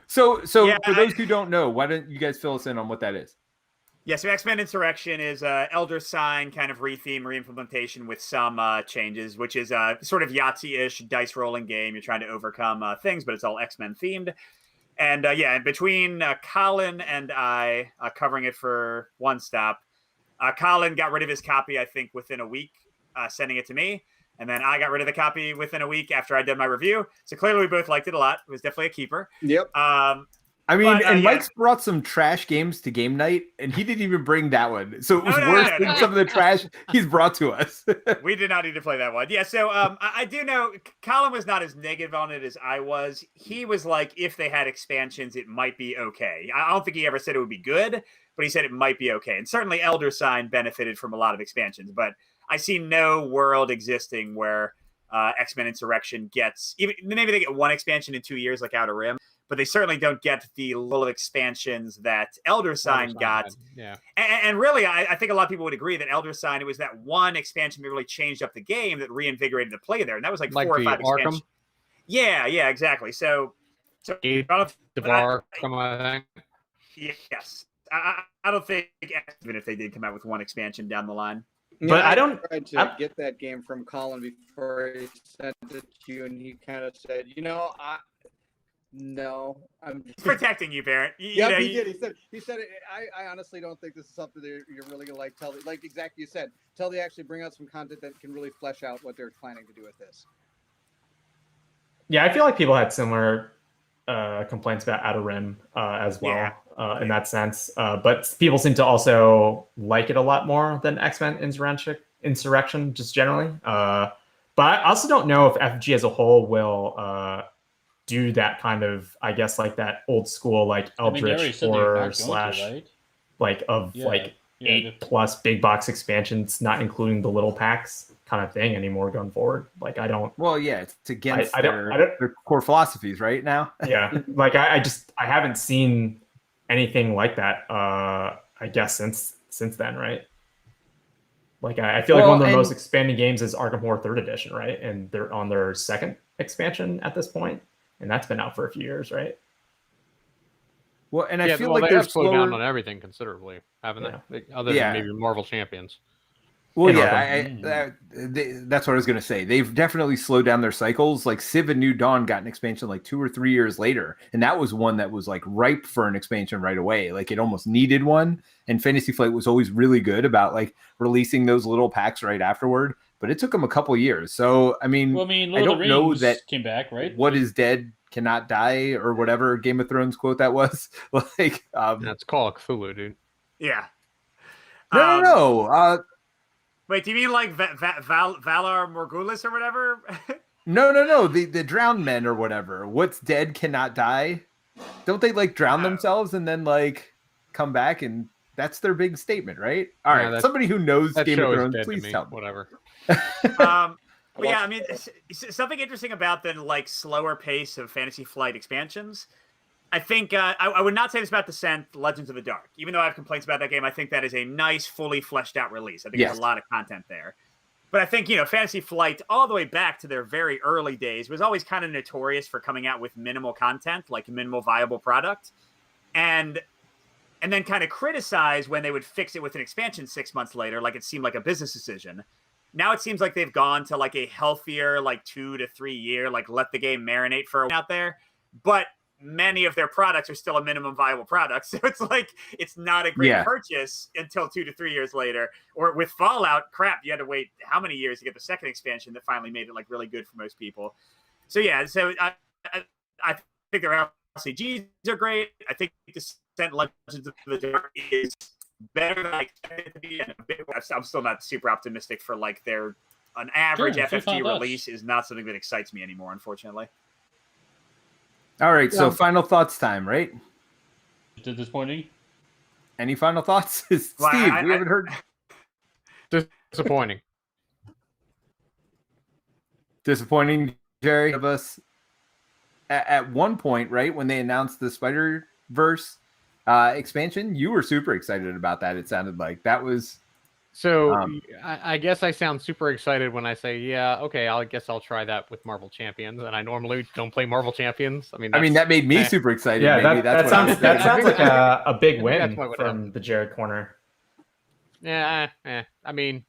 So Yeah, for those who don't know, why don't you guys fill us in on what that is? yeah. So X-Men Insurrection is Elder Sign kind of retheme, reimplementation with some changes, which is sort of Yahtzee-ish dice rolling game. You're trying to overcome things, but it's all X-Men themed. And yeah, between Colin and I covering it for One Stop, Colin got rid of his copy, I think, within a week, sending it to me. And then I got rid of the copy within a week after I did my review. So clearly we both liked it a lot. It was definitely a keeper. Yep. I mean, But, and yeah. Mike's brought some trash games to game night, and he didn't even bring that one. So it was No, worse no. than some of the trash he's brought to us. We did not need to play that one. Yeah, so I do know Colin was not as negative on it as I was. He was like, if they had expansions, it might be okay. I don't think he ever said it would be good, but he said it might be okay. And certainly Elder Sign benefited from a lot of expansions, but I see no world existing where X-Men Insurrection gets, even maybe they get one expansion in 2 years, like Outer Rim, but they certainly don't get the level of expansions that Elder Sign got. Yeah. And really, I think a lot of people would agree that Elder Sign, it was that one expansion that really changed up the game that reinvigorated the play there. And that was like 4 or the 5 Arkham? expansions. Yeah, exactly. So Gate I don't- of but I- Arkham, I think. yes. I don't think, even if they did come out with one expansion down the line. But I don't- tried to get that game from Colin before he sent it to you, and he kind of said, no, I'm He's protecting you, Barrett. Yeah, he did. He said it. I honestly don't think this is something that you're really gonna like. Like exactly you said. Till they actually bring out some content that can really flesh out what they're planning to do with this. Yeah, I feel like people had similar complaints about Outer Rim as well in that sense. But people seem to also like it a lot more than X-Men Insurrection just generally. But I also don't know if FFG as a whole will do that kind of, I guess, like that old school, like Eldritch horror slash right? like of like Yeah, 8+ big box expansions, not including the little packs kind of thing anymore going forward. Like I don't. Well, yeah, it's against I don't- their core philosophies right now. Yeah, like I haven't seen anything like that. I guess since then, right? Like I feel like one of the most expanding games is Arkham Horror 3rd Edition, right? And they're on their 2nd expansion at this point, and that's been out for a few years, right? Well, and I feel they like they're have slowed down slower. on everything considerably, haven't Yeah. they? Other than maybe Marvel Champions. Well, In yeah, that's what I was going to say. They've definitely slowed down their cycles. Like Civ and New Dawn got an expansion like 2 or 3 years later, and that was one that was like ripe for an expansion right away. Like it almost needed one. And Fantasy Flight was always really good about like releasing those little packs right afterward. But it took them a couple years. So I mean, Lord I don't of the know Rings that came back, right? what is dead cannot die or whatever Game of Thrones quote that was. Like, That's Call of Cthulhu, dude. Yeah. no. Wait, do you mean like Valar Morghulis or whatever? No. The drowned men or whatever. What's dead cannot die. Don't they like drown themselves and then like come back, and that's their big statement, right? All right, somebody who knows Game of Thrones, please tell me. Whatever. But yeah, I mean, something interesting about the like slower pace of Fantasy Flight expansions. I think I would not say this about Descent, Legends of the Dark. Even though I have complaints about that game, I think that is a nice, fully fleshed out release. I think there's a lot of content there. But I think, Fantasy Flight, all the way back to their very early days, was always kind of notorious for coming out with minimal content, like minimal viable product. And then kind of criticize when they would fix it with an expansion 6 months later, like it seemed like a business decision. Now it seems like they've gone to like a healthier, like 2 to 3 year, like let the game marinate for a while out there. But many of their products are still a minimum viable product. So it's like, it's not a great purchase until 2 to 3 years later. Or with Fallout, crap, you had to wait how many years to get the second expansion that finally made it like really good for most people. So yeah, so I think their LCGs are great. I think Descent Legends of the Dark is better than I expected it to be. And I'm still not super optimistic for like an average Sure, FFG final thoughts. release is not something that excites me anymore, unfortunately. All right, so final thoughts time, right? Disappointing. Any final thoughts? Steve, Well, we haven't heard. Disappointing. Disappointing, Jerry, of us. At one point, right, when they announced the Spider-Verse expansion, you were super excited about that. It sounded like that was. So I guess I sound super excited when I say, yeah, okay, I guess I'll try that with Marvel Champions. And I normally don't play Marvel Champions. I mean, that made me super excited. Yeah, Maybe that sounds like a big win that's what from the Jared corner. Yeah, I mean,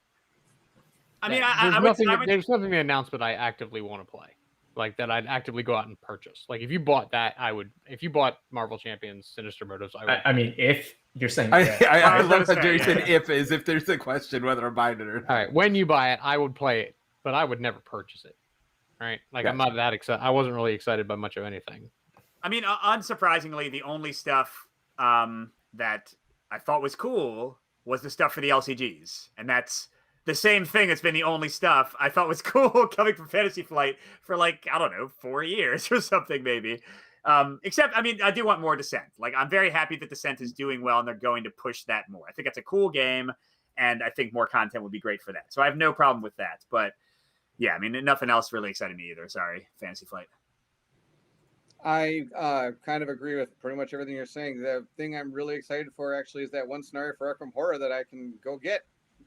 there's nothing they announced that I actively want to play, like that I'd actively go out and purchase. Like if you bought that, I would. If you bought Marvel Champions, Sinister Motives, I would. I mean, if you're saying, I love how Jerry said "if" as if there's a question whether I'm buying it or not. All right, when you buy it, I would play it, but I would never purchase it. Right? Like Gotcha. I'm not that excited. I wasn't really excited by much of anything. I mean, unsurprisingly, the only stuff that I thought was cool was the stuff for the LCGs, and that's the same thing that's been the only stuff I thought was cool coming from Fantasy Flight for like, I don't know, 4 years or something maybe. Except, I mean, I do want more Descent. Like, I'm very happy that Descent is doing well and they're going to push that more. I think it's a cool game, and I think more content would be great for that. So I have no problem with that. But yeah, I mean, nothing else really excited me either. Sorry, Fantasy Flight. I kind of agree with pretty much everything you're saying. The thing I'm really excited for actually is that one scenario for Arkham Horror that I can go get.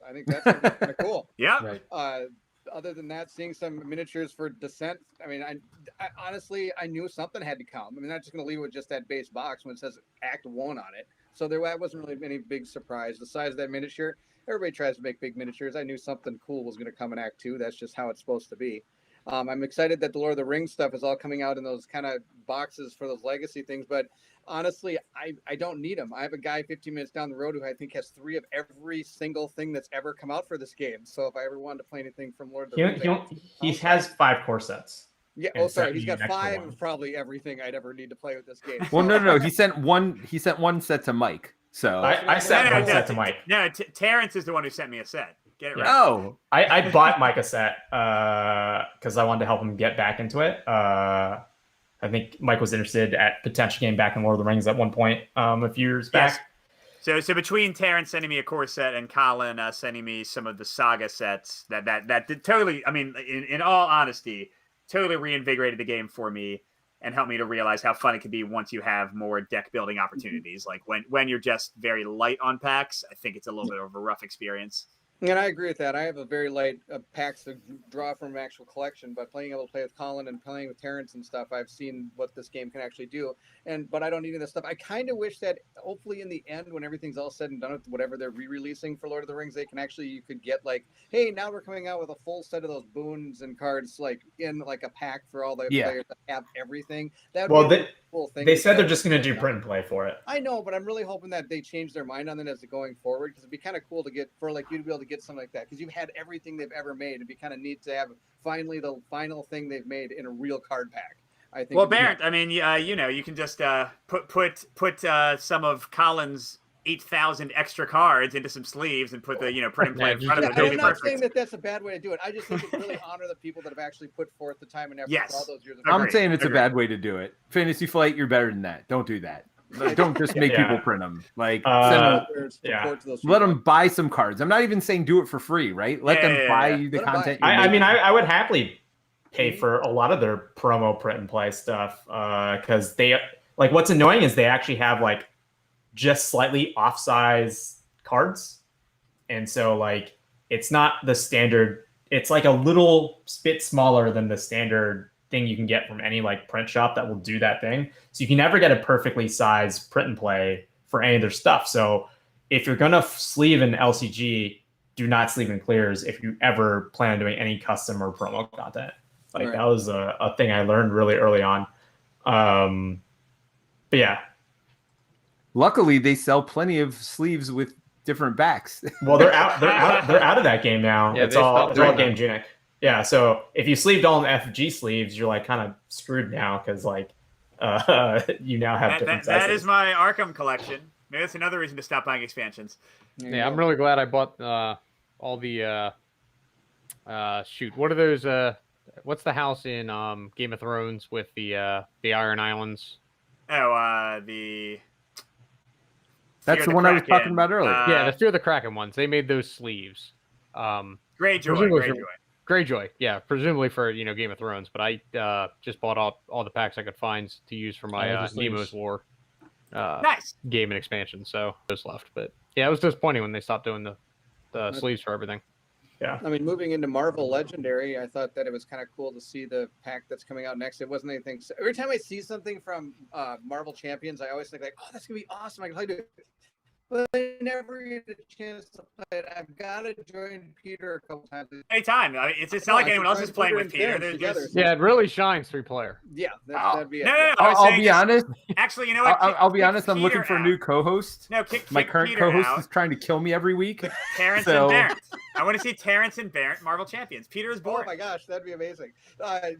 I think that's kind of cool. Yeah. Right. Other than that, seeing some miniatures for Descent, I mean, I honestly, I knew something had to come. I mean, not just going to leave it with just that base box when it says Act 1 on it. So that wasn't really any big surprise. The size of that miniature, everybody tries to make big miniatures. I knew something cool was going to come in Act 2. That's just how it's supposed to be. I'm excited that the Lord of the Rings stuff is all coming out in those kind of boxes for those legacy things. But honestly, I don't need them. I have a guy 15 minutes down the road who I think has 3 of every single thing that's ever come out for this game. So if I ever wanted to play anything from Lord of the Rings, he has 5 core sets. Yeah. Oh, sorry. He's got 5 of probably everything I'd ever need to play with this game. Well, no. He sent one set to Mike. So I sent one set to Mike. No, Terrence is the one who sent me a set. Get it right. Oh, I bought Mike a set because I wanted to help him get back into it. I think Mike was interested at potentially getting back in Lord of the Rings at one point a few years back. So between Terrence sending me a core set and Colin sending me some of the Saga sets, that did totally, I mean, in all honesty, totally reinvigorated the game for me and helped me to realize how fun it can be once you have more deck building opportunities. Like when you're just very light on packs, I think it's a little bit of a rough experience. And I agree with that. I have a very light packs to draw from an actual collection, but being able to play with Colin and playing with Terrence and stuff, I've seen what this game can actually do. But I don't need any of this stuff. I kind of wish that hopefully in the end, when everything's all said and done with whatever they're re-releasing for Lord of the Rings, you could get like, hey, now we're coming out with a full set of those boons and cards like in like a pack for all the players that have everything. That would be a cool thing. They said they're just going to do print and play for it. I know, but I'm really hoping that they change their mind on that as they're going forward, because it'd be kind of cool to get for like you to be able to get something like that, because you've had everything they've ever made. It'd be kind of neat to have finally the final thing they've made in a real card pack. I think. Well, Barrett, I mean, you can just put some of Colin's 8,000 extra cards into some sleeves and put the print and play in front of it. I'm not saying that that's a bad way to do it. I just think it's really honor the people that have actually put forth the time and effort for all those years. I'm saying it's a bad way to do it. Fantasy Flight, you're better than that. Don't do that. Don't just make people print them. Like, let them buy some cards. I'm not even saying do it for free, right? Let them buy you the content. I mean, I would happily pay for a lot of their promo print and play stuff because they like what's annoying is they actually have like just slightly off-size cards, and so like it's not the standard. It's like a little bit smaller than the standard thing you can get from any like print shop that will do that thing. So you can never get a perfectly sized print and play for any of their stuff. So if you're gonna sleeve an LCG, do not sleeve in clears if you ever plan on doing any custom or promo content. Like that was a thing I learned really early on. But yeah. Luckily, they sell plenty of sleeves with different backs. Well, they're out of that game now. Yeah, it's all game Genic. Yeah, so if you sleeved all in FFG sleeves, you're like kind of screwed now because like you now have different sizes. That is my Arkham collection. Maybe that's another reason to stop buying expansions. Yeah, I'm really glad I bought all the shoot. What are those? What's the house in Game of Thrones with the Iron Islands? Oh, the That's Fear the the one I was talking Kraken. about earlier. Yeah, the Fear of the Kraken ones. They made those sleeves. Greyjoy. Greyjoy. Yeah, presumably for Game of Thrones. But I just bought all the packs I could find to use for my the sleeves. Nemo's War Nice. game and expansion. So those left. But yeah, it was disappointing when they stopped doing the sleeves for everything. Yeah. I mean, moving into Marvel Legendary, I thought that it was kind of cool to see the pack that's coming out next. It wasn't anything. Every time I see something from Marvel Champions, I always think like, "Oh, that's gonna be awesome! I can play it." But I never get a chance to play it. I've got to join Peter a couple times. Anytime. I mean, it's not like anyone else is playing with Peter. Yeah, it really shines 3-player. Yeah, that'd be it. No, I'll be honest. Actually, you know what? I'll be honest. I'm looking for a new co-host. No, kick My current Peter co-host out. is trying to kill me every week. Terrence So- and Barrett. I want to see Terrence and Barrett Marvel Champions. Peter is Oh boring. my gosh, that'd be amazing. I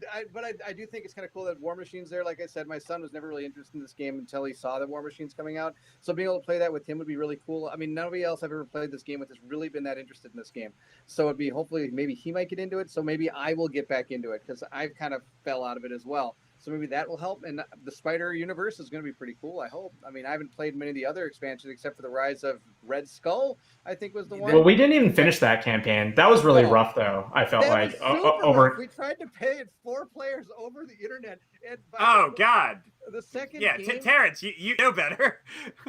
do think it's kind of cool that War Machine's there. Like I said, my son was never really interested in this game until he saw that War Machine's coming out. So being able to play that with him would be really cool. I mean, nobody else I've ever played this game with has really been that interested in this game. So it'd be hopefully maybe he might get into it. So maybe I will get back into it because I've kind of fell out of it as well. So maybe that will help. And the Spider universe is going to be pretty cool, I hope. I mean, I haven't played many of the other expansions except for the Rise of Red Skull, I think was the one. Well, we didn't even finish that campaign. That was really Oh. rough, though. I felt That like was super over. rough. We tried to pay it 4 players over the internet. And by Oh God. the second Yeah, game, Terrence, you know better.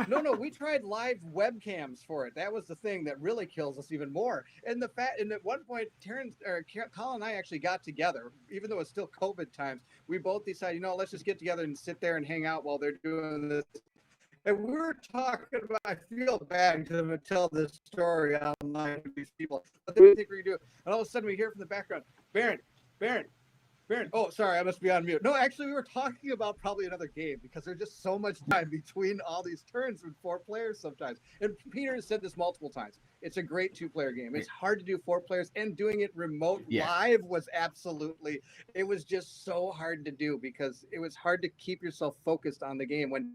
no, we tried live webcams for it. That was the thing that really kills us even more. And at one point, Colin and I actually got together, even though it's still COVID times. We both decided, let's just get together and sit there and hang out while they're doing this. And we were talking about, I feel bad because I'm going to tell this story online to these people, but they didn't think we could do it. And all of a sudden we hear from the background, Baron. Oh, sorry, I must be on mute. No, actually, we were talking about probably another game because there's just so much time between all these turns with 4 players sometimes. And Peter has said this multiple times. It's a great 2-player game. It's hard to do 4 players, and doing it remote live was it was just so hard to do because it was hard to keep yourself focused on the game when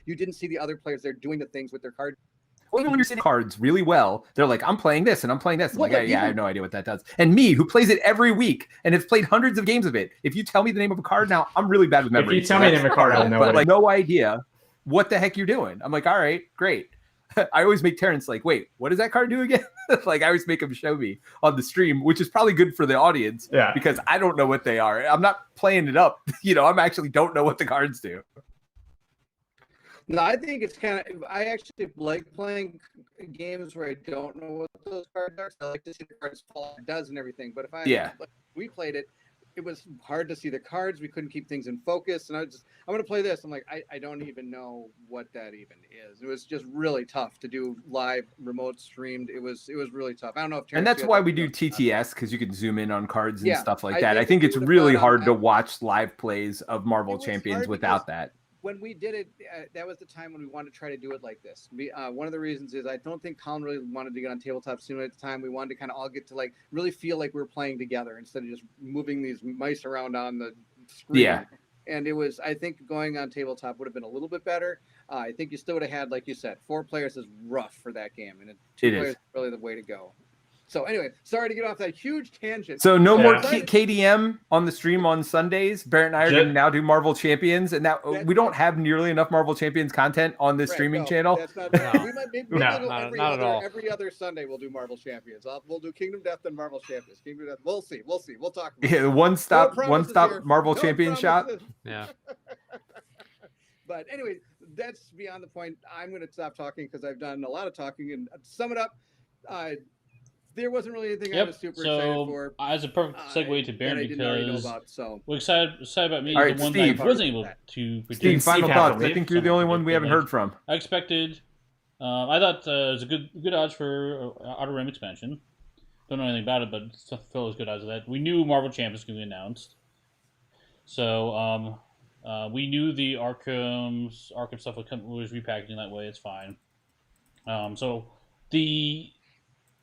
you didn't see the other players there doing the things with their cards. Well, even when you're seeing cards really well, they're like, I'm playing this and I'm playing this. I'm Well, like, I have no idea what that does. And me, who plays it every week and has played hundreds of games of it, if you tell me the name of a card now, I'm really bad with memory. If you tell me the name of a card, I'll know but it like no idea what the heck you're doing. I'm like, all right, great. I always make Terrence like, wait, what does that card do again? Like I always make him show me on the stream, which is probably good for the audience because I don't know what they are. I'm not playing it up. I'm actually don't know what the cards do. No, I think it's I actually like playing games where I don't know what those cards are. So I like to see the cards fall it does and everything. But we played it, it was hard to see the cards. We couldn't keep things in focus. And I'm going to play this. I'm like, I don't even know what that even is. It was just really tough to do live remote streamed. It was really tough. I don't know if and that's why we do TTS because you can zoom in on cards and stuff like that. I think it's really hard to watch live plays of Marvel Champions without that. When we did it, that was the time when we wanted to try to do it like this. One of the reasons is I don't think Colin really wanted to get on tabletop soon at the time. We wanted to kind of all get to really feel like we were playing together instead of just moving these mice around on the screen. Yeah. And I think going on tabletop would have been a little bit better. I think you still would have had, like you said, 4 players is rough for that game. And 2 players is really the way to go. So anyway, sorry to get off that huge tangent. So no more KDM on the stream on Sundays. Barrett and I are going to now do Marvel Champions, and we don't have nearly enough Marvel Champions content on this streaming channel. That's not, we might not at all. Every other Sunday we'll do Marvel Champions. We'll do Kingdom Death and Marvel Champions. Kingdom Death. We'll see. We'll talk. About the one stop Marvel Champion shop. Yeah. But anyway, that's beyond the point. I'm going to stop talking because I've done a lot of talking. And to sum it up, there wasn't really anything I was super excited for. As a perfect segue to Baron, because we're excited about me. Right, the one Steve, that I wasn't able to predict. Steve, final thoughts. I think you're the only one we haven't heard from. I expected. I thought it was a good odds for Outer Rim expansion. Don't know anything about it, but still was good odds of that. We knew Marvel Champions was going to be announced, so we knew the Arkham stuff was repackaging that way. It's fine. So the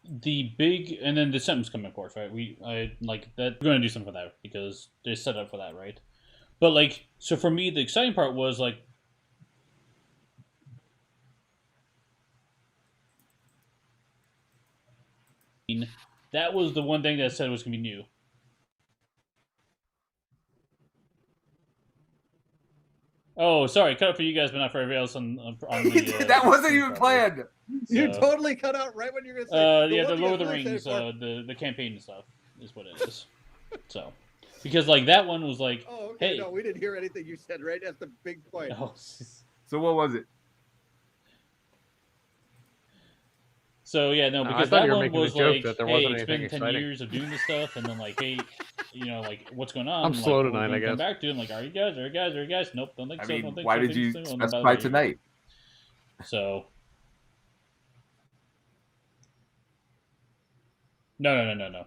the big, and then the sentence coming, of course, right? I like that. We're going to do something for that because they set up for that, right? But like, so for me, the exciting part was like, that was the one thing that said was going to be new. Oh, sorry, cut out for you guys, but not for everybody else on the. That wasn't even planned. You totally cut out right when you were going to say. The Lord of the Rings, the campaign and stuff is what it is. So, because like that one was like, oh, okay, hey, no, we didn't hear anything you said. Right, that's the big point. oh, So what was it? so yeah, no, I because thought that you were one making was a joke like, that there hey, wasn't it's anything been 10 exciting. years of doing this stuff, and then like, hey, like what's going on? I'm like, slow we're tonight, gonna I guess. Come back to it. I'm like, are you guys? Nope, don't think I so. mean, Don't think why so, did don't you think so. And by the specify way, tonight? So. No.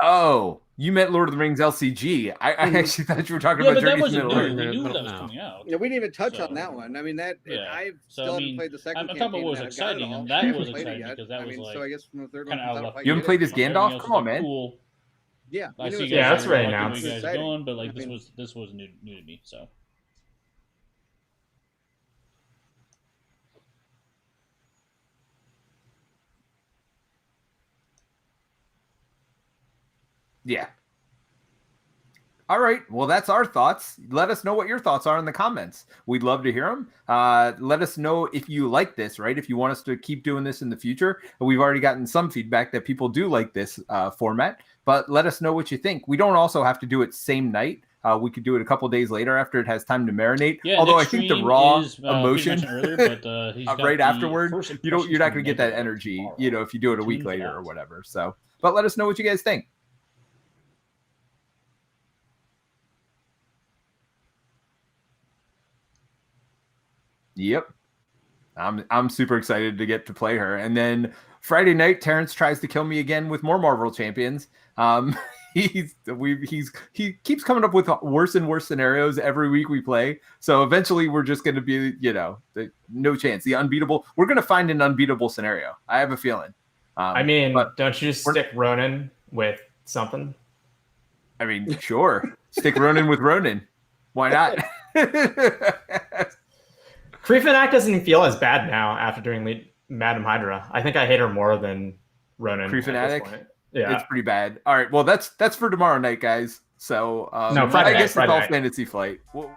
Oh, you meant Lord of the Rings LCG. I actually thought you were talking Yeah, about but that Journey's wasn't Middle new. Earth. We knew Middle- that was no. coming out. Yeah, we didn't even touch So, on that one. I mean, that yeah. I So, still I haven't mean, played the second I'm talking about campaign. what was and I've got it exciting, all. and that I haven't was played it exciting yet. because that I was mean, like so I guess from the third kind one of comes out out, left. if I You haven't get played it. as Gandalf? Come on, man. Cool. Yeah, I we knew see it you was guys. Yeah, that's are right liking now. where you guys are Exciting. going, but like I mean- this was new to me. So Yeah. All right. Well, that's our thoughts. Let us know what your thoughts are in the comments. We'd love to hear them. Let us know if you like this, right? If you want us to keep doing this in the future. We've already gotten some feedback that people do like this format, but let us know what you think. We don't also have to do it same night. We could do it a couple days later after it has time to marinate. yeah, Although I next think the stream raw is, emotion earlier, but he's got right the afterward, first you're not impressions going to from get that Negative energy, tomorrow. if you do it a week Tune for later that. or whatever. So, but let us know what you guys think. Yep. I'm super excited to get to play her. And then Friday night, Terrence tries to kill me again with more Marvel Champions. He keeps coming up with worse and worse scenarios every week we play. So eventually we're just going to be, no chance. The unbeatable. We're going to find an unbeatable scenario. I have a feeling. I mean, but don't you just stick Ronan with something? I mean, sure. Stick Ronan with Ronan. Why not? Kree doesn't feel as bad now after doing Madam Hydra. I think I hate her more than Ronan. Kree at this Fanatic? point. Yeah, It's pretty bad. All right. Well, that's for tomorrow night, guys. So No, Friday I guess night, it's all Friday night. Fantasy Flight. Well,